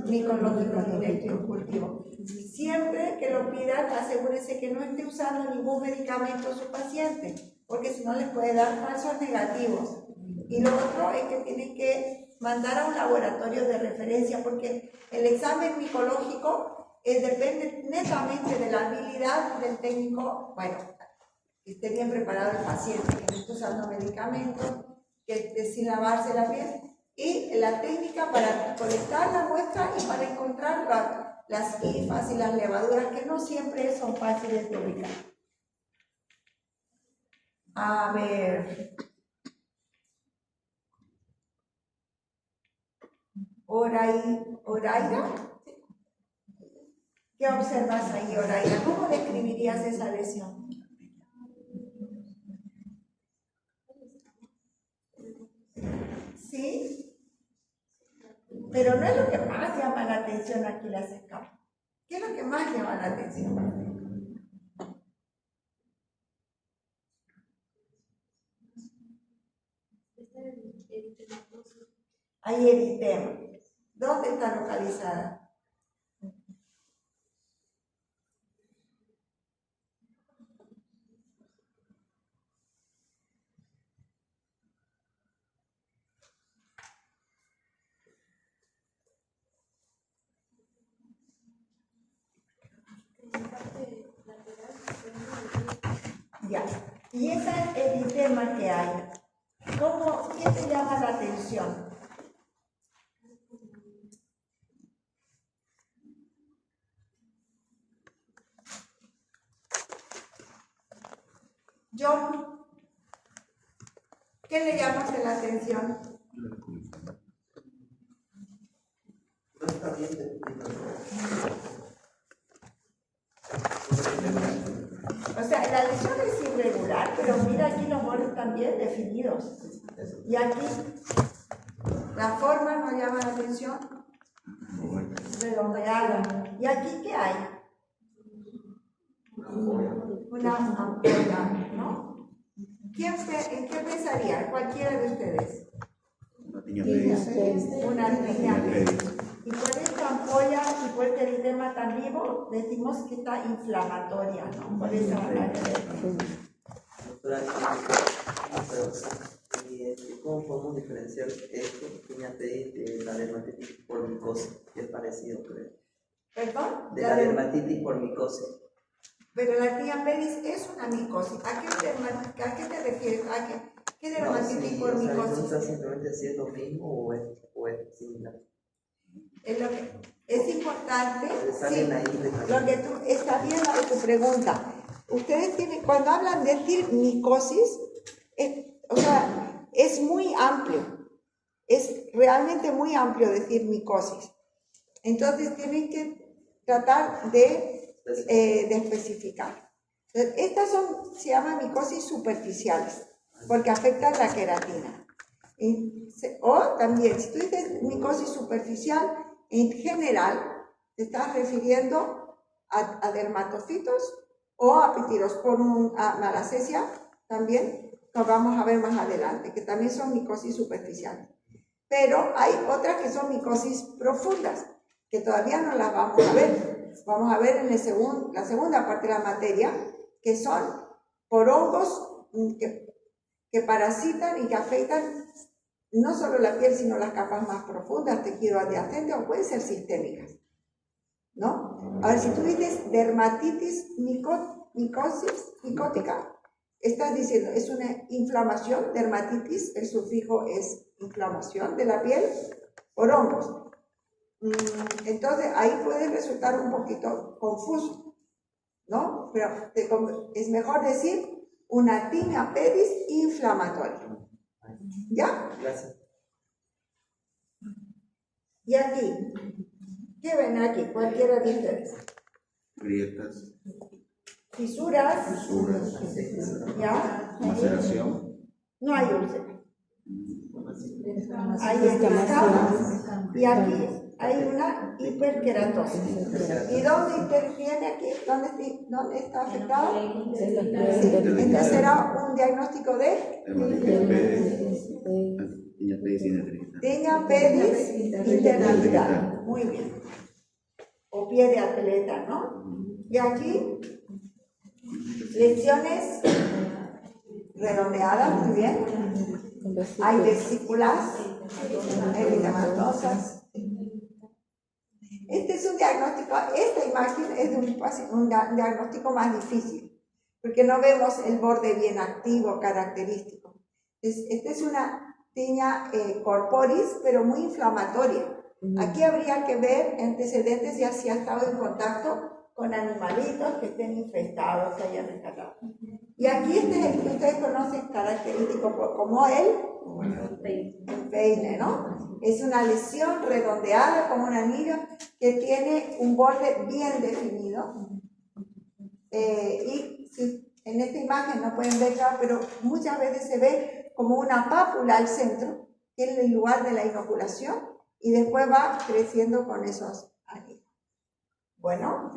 micológico directo y cultivo. Siempre que lo pidan, asegúrense que no esté usando ningún medicamento su paciente, porque si no les puede dar falsos negativos. Y lo otro es que tienen que mandar a un laboratorio de referencia, porque el examen micológico depende netamente de la habilidad del técnico, bueno, que esté bien preparado el paciente, que no esté usando medicamentos, que esté sin lavarse la piel, y la técnica para colectar la muestra y para encontrar las hifas y las levaduras, que no siempre son fáciles de ubicar. A ver. Oraira. ¿Qué observas ahí, Oraira? ¿Cómo describirías esa lesión? ¿Sí? Pero no es lo que más llama la atención aquí las escamas. ¿Qué es lo que más llama la atención? Hay eritema. ¿Dónde está localizada? Ya. Y ese eritema que hay, ¿qué te llama la atención? John, ¿qué le llama la atención? No está bien definido. O sea, la lesión es irregular, pero mira aquí los bordes están bien definidos. Y aquí, la forma nos llama la atención, redondeada. ¿Y aquí qué hay? Una ampolla, ¿no? ¿En qué pensaría? Cualquiera de ustedes. Una tiña Pedis. Y por esta ampolla y por este eritema tan vivo, decimos que está inflamatoria, ¿no? Por esa área Doctora, ¿cómo podemos diferenciar esto, tiña pedis, de la dermatitis por micosis? Que es parecido, creo. ¿Perdón? De la dermatitis por micosis. Pero la tiña pedis es una micosis. ¿A qué te refieres? ¿Qué dermatitis por micosis? ¿No está simplemente haciendo lo mismo o es similar? Es importante, sí, lo que tú, está bien lo de tu pregunta. Ustedes tienen, cuando hablan de decir micosis, es muy amplio, es realmente muy amplio decir micosis. Entonces tienen que tratar de especificar. Entonces, estas se llaman micosis superficiales, porque afectan la queratina. O también, si tú dices micosis superficial, en general, te estás refiriendo a dermatofitos o a pitirosporum malacesia, también, que vamos a ver más adelante, que también son micosis superficiales. Pero hay otras que son micosis profundas, que todavía no las vamos a ver. Vamos a ver en la segunda parte de la materia, que son por hongos que parasitan y que afectan no solo la piel, sino las capas más profundas, tejido adyacente, o pueden ser sistémicas, ¿no? Ahora, si tú dices dermatitis micótica, estás diciendo, es una inflamación, dermatitis, el sufijo es inflamación de la piel por hongos. Entonces, ahí puede resultar un poquito confuso, ¿no? Pero es mejor decir una tiña pedis inflamatoria. ¿Ya? Gracias. Y aquí, ¿qué ven aquí? Cualquiera de ustedes. Grietas, Fisuras. ¿Ya? maceración, No hay úlcera. Hay escamas y aquí hay una hiperkeratosis. ¿Y dónde interviene aquí? ¿Dónde está afectado? Entonces será un diagnóstico de tiña pedis interdigital. Muy bien. O pie de atleta, ¿no? Y aquí, lesiones redondeadas, muy bien. Hay vesículas eritematosas. Este es un diagnóstico, esta imagen es de un diagnóstico más difícil, porque no vemos el borde bien activo, característico. Esta es una tiña corporis, pero muy inflamatoria. Aquí habría que ver antecedentes de si ha estado en contacto con animalitos que estén infestados, que hayan rescatado. Y aquí este es el que ustedes conocen característico como el peine, ¿no? Es una lesión redondeada como un anillo que tiene un borde bien definido. Y si en esta imagen no pueden verla, pero muchas veces se ve como una pápula al centro, que es el lugar de la inoculación, y después va creciendo con esos anillos. Bueno,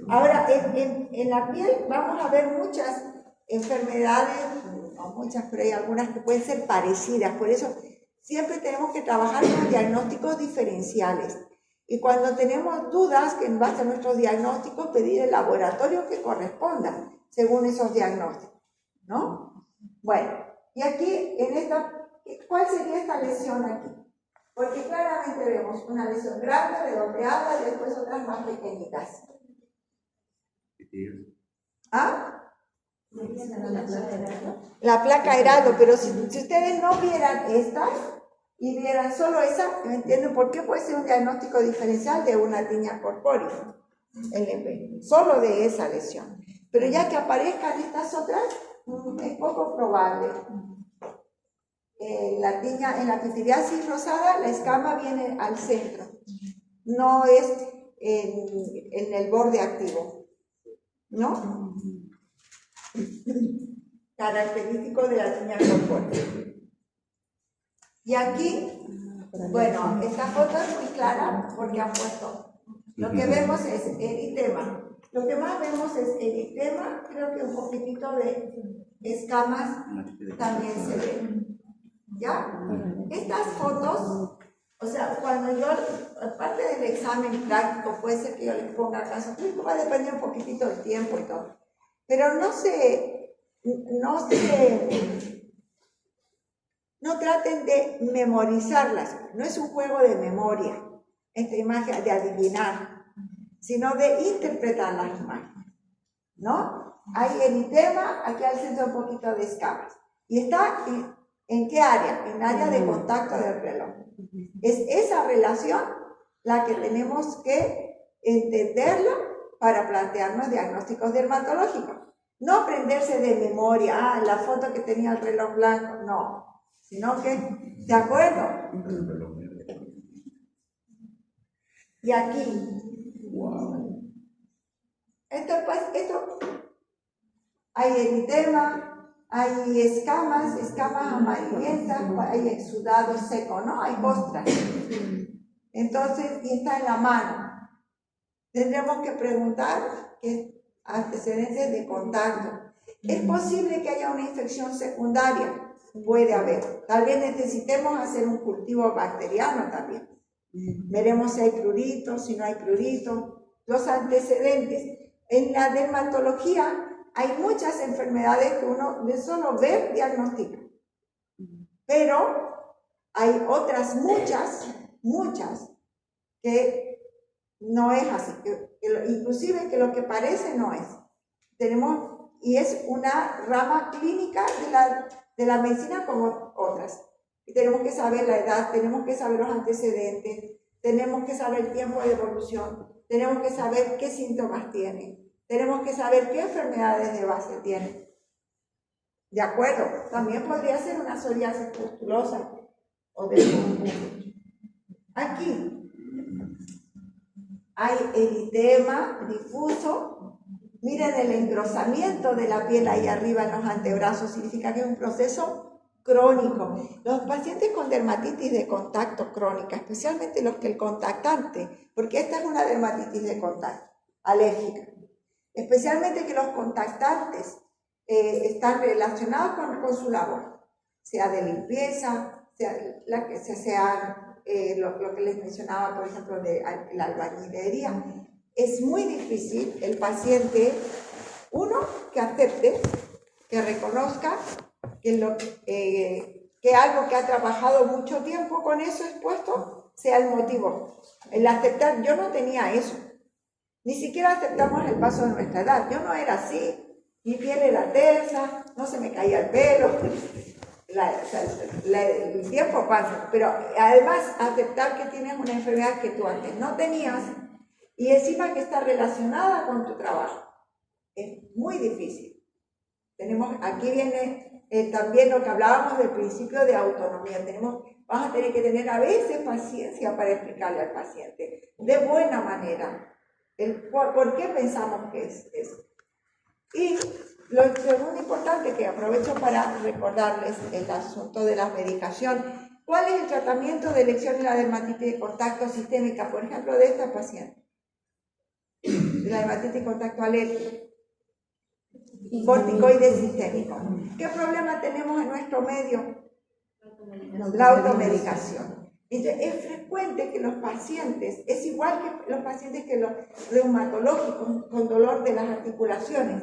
ahora en la piel vamos a ver muchas enfermedades, no muchas, pero hay algunas que pueden ser parecidas, por eso siempre tenemos que trabajar con diagnósticos diferenciales. Y cuando tenemos dudas, que en base a nuestros diagnósticos, pedir el laboratorio que corresponda según esos diagnósticos, ¿no? Bueno, y aquí, ¿cuál sería esta lesión aquí? Porque claramente vemos una lesión grande, redondeada, y después otras más pequeñitas. ¿Ah? La placa Heraldo, pero si ustedes no vieran estas y vieran solo esa, no entienden por qué puede ser un diagnóstico diferencial de una tinea corpórea, LP, solo de esa lesión. Pero ya que aparezcan estas otras, es poco probable. En la pityriasis rosada, la escama viene al centro, no es en el borde activo, ¿no? Característico de la tinea corpórea. Y aquí, bueno, esta foto es muy clara porque han puesto, lo que vemos es eritema. Lo que más vemos es eritema, creo que un poquitito de escamas también se ven. ¿Ya? Estas fotos, o sea, cuando yo, aparte del examen práctico, puede ser que yo les ponga caso clínico, va a depender un poquitito del tiempo y todo. Pero no traten de memorizarlas, no es un juego de memoria, esta imagen de adivinar, sino de interpretar las imágenes, ¿no? Hay eritema, aquí al centro un poquito de escamas. Y está ¿en qué área? En área de contacto del reloj. Es esa relación la que tenemos que entenderla para plantearnos diagnósticos dermatológicos. No aprenderse de memoria, la foto que tenía el reloj blanco, no, sino que, ¿de acuerdo? Y aquí, esto hay eritema, hay escamas amarillentas, hay exudado seco, ¿no? Hay costras. Entonces, y está en la mano. Tendremos que preguntar qué antecedentes de contacto. ¿Es posible que haya una infección secundaria? Puede haber. Tal vez necesitemos hacer un cultivo bacteriano también. Veremos si hay prurito, si no hay prurito. Los antecedentes. En la dermatología hay muchas enfermedades que uno de solo ver diagnostica. Pero hay otras muchas, que no es así. Inclusive que lo que parece no es. Y es una rama clínica de la medicina como otras. Y tenemos que saber la edad, tenemos que saber los antecedentes, tenemos que saber el tiempo de evolución, tenemos que saber qué síntomas tiene, tenemos que saber qué enfermedades de base tiene. ¿De acuerdo? También podría ser una psoriasis pustulosa o de aquí hay eritema difuso. Miren el engrosamiento de la piel ahí arriba en los antebrazos, significa que es un proceso crónico. Los pacientes con dermatitis de contacto crónica, especialmente los que el contactante, porque esta es una dermatitis de contacto, alérgica, especialmente que los contactantes están relacionados con su labor, sea de limpieza, sea lo que les mencionaba, por ejemplo, de la albañilería. Es muy difícil el paciente, uno, que acepte, que reconozca que algo que ha trabajado mucho tiempo con eso expuesto sea el motivo. El aceptar, yo no tenía eso. Ni siquiera aceptamos el paso de nuestra edad. Yo no era así. Mi piel era tersa, no se me caía el pelo. El tiempo pasa. Pero además, aceptar que tienes una enfermedad que tú antes no tenías y encima que está relacionada con tu trabajo. Es muy difícil. Aquí viene también lo que hablábamos del principio de autonomía. Vamos a tener que tener a veces paciencia para explicarle al paciente de buena manera por qué pensamos que es eso. Y lo segundo importante, que aprovecho para recordarles el asunto de la medicación. ¿Cuál es el tratamiento de elección en la dermatitis de contacto sistémica? Por ejemplo, de esta paciente, de la dermatitis de contacto alérgica. Corticoide sistémico. ¿Qué problema tenemos en nuestro medio? La automedicación. Entonces, es frecuente que los pacientes, es igual que los pacientes que los reumatológicos con dolor de las articulaciones,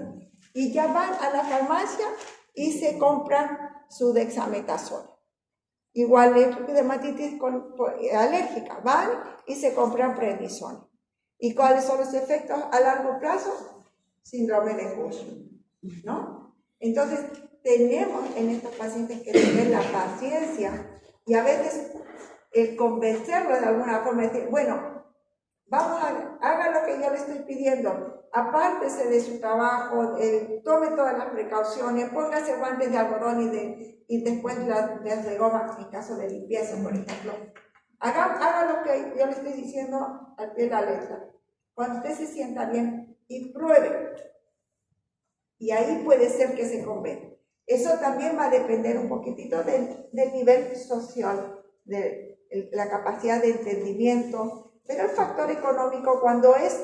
y ya van a la farmacia y se compran su dexametasona. Igual es dermatitis alérgica, van y se compran prednisona. ¿Y cuáles son los efectos a largo plazo? Síndrome de Cushing, ¿no? Entonces, tenemos en estos pacientes que tener la paciencia y a veces el convencerlo de alguna forma, decir, bueno, haga lo que yo le estoy pidiendo, apártese de su trabajo, tome todas las precauciones, póngase guantes de algodón y después las de goma, en caso de limpieza, por ejemplo. Haga lo que yo le estoy diciendo al pie de la letra. Cuando usted se sienta bien y pruebe. Y ahí puede ser que se convenga. Eso también va a depender un poquitito del nivel social, de la capacidad de entendimiento, pero el factor económico, cuando es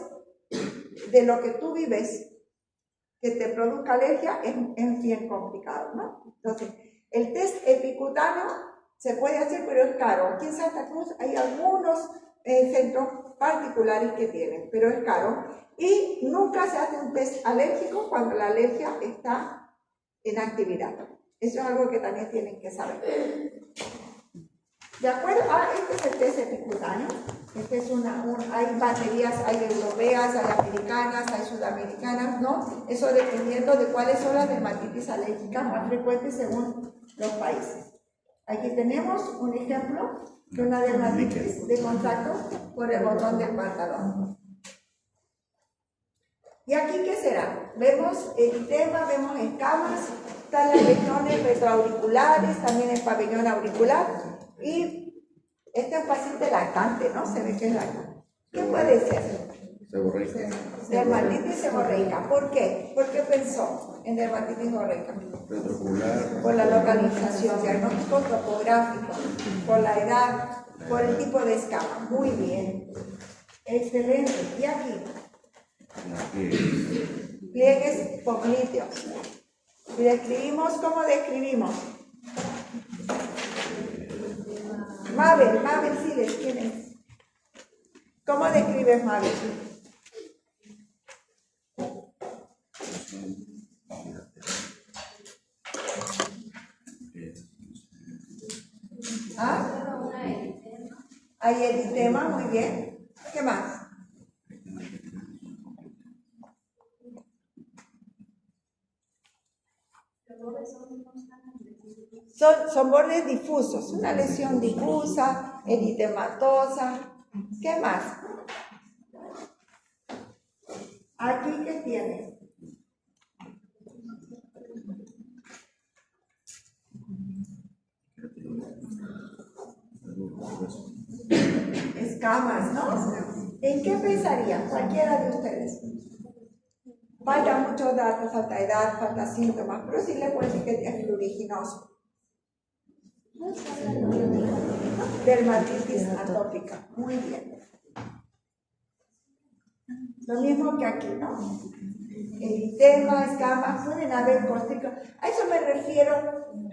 de lo que tú vives, que te produzca alergia, es bien complicado, ¿no? Entonces, el test epicutáneo se puede hacer, pero es caro. Aquí en Santa Cruz hay algunos centros particulares que tienen, pero es caro. Y nunca se hace un test alérgico cuando la alergia está en actividad. Eso es algo que también tienen que saber. ¿De acuerdo? Este es el test epicutáneo. Este es hay baterías, hay europeas, hay americanas, hay sudamericanas, ¿no? Eso dependiendo de cuáles son las dermatitis alérgicas más frecuentes según los países. Aquí tenemos un ejemplo de una dermatitis de contacto por el botón del pantalón. ¿Y aquí qué será? Vemos eritema, vemos escamas, están las lesiones retroauriculares, también el pabellón auricular y este es un paciente lactante, ¿no? Se ve que es lactante. ¿Qué puede ser? Seborreica. Dermatitis seborreica. ¿Por qué? ¿Por qué pensó en dermatitis seborreica? Retrocular. Por la localización, diagnóstico topográfico, por la edad, por el tipo de escama. Muy bien. Excelente. ¿Y aquí? Pliegues popliteos. Y describimos, ¿cómo describimos? Mabel, Siles, ¿quién es? ¿Cómo describes Mabel? ¿Ah? Hay eritema, muy bien. ¿Qué más? Son bordes difusos, una lesión difusa, eritematosa. ¿Qué más? Aquí, ¿qué tiene? Escamas, ¿no? ¿En qué pensaría cualquiera de ustedes? Falta muchos datos, falta edad, falta síntomas, pero sí le puedo decir que es pruriginoso. Dermatitis atópica, muy bien. Lo mismo que aquí, ¿no? Eritema, escamas, pueden haber cóstricos. A eso me refiero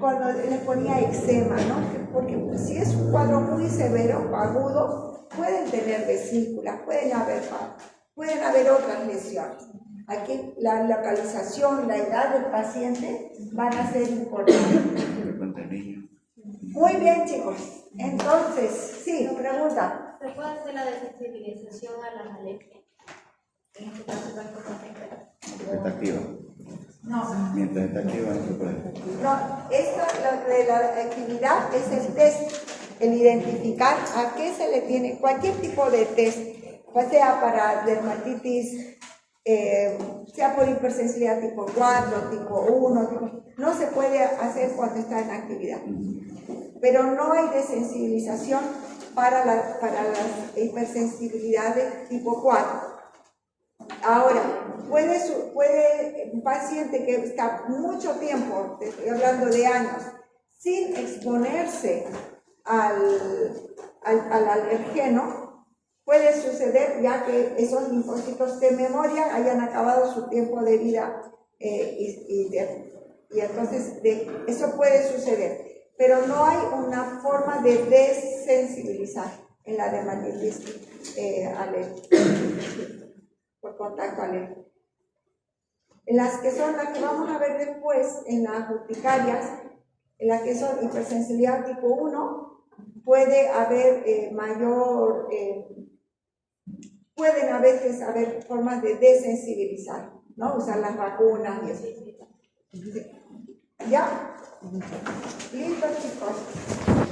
cuando les ponía eczema, ¿no? Porque si es un cuadro muy severo o agudo, pueden tener vesículas, pueden haber otras lesiones. Aquí la localización, la edad del paciente van a ser importantes. Muy bien, chicos. Entonces, sí, pregunta. ¿Se puede hacer la desensibilización a las alergias? En este caso, Está activa. No. Mientras está activa no se puede. No, lo de la actividad es el test, el identificar a qué se le tiene, cualquier tipo de test, sea para dermatitis, sea por hipersensibilidad tipo 4, tipo 1, no se puede hacer cuando está en actividad. Pero no hay desensibilización para las hipersensibilidades tipo 4. Ahora, puede un paciente que está mucho tiempo, te estoy hablando de años, sin exponerse al alergeno, puede suceder ya que esos linfocitos de memoria hayan acabado su tiempo de vida y entonces eso puede suceder. Pero no hay una forma de desensibilizar en la dermatitis alérgica, por contacto alérgico. En las que vamos a ver después, en las urticarias, en las que son hipersensibilidad tipo 1, puede haber pueden a veces haber formas de desensibilizar, ¿no? Usar las vacunas y eso. ¿Ya? Listo, chicos.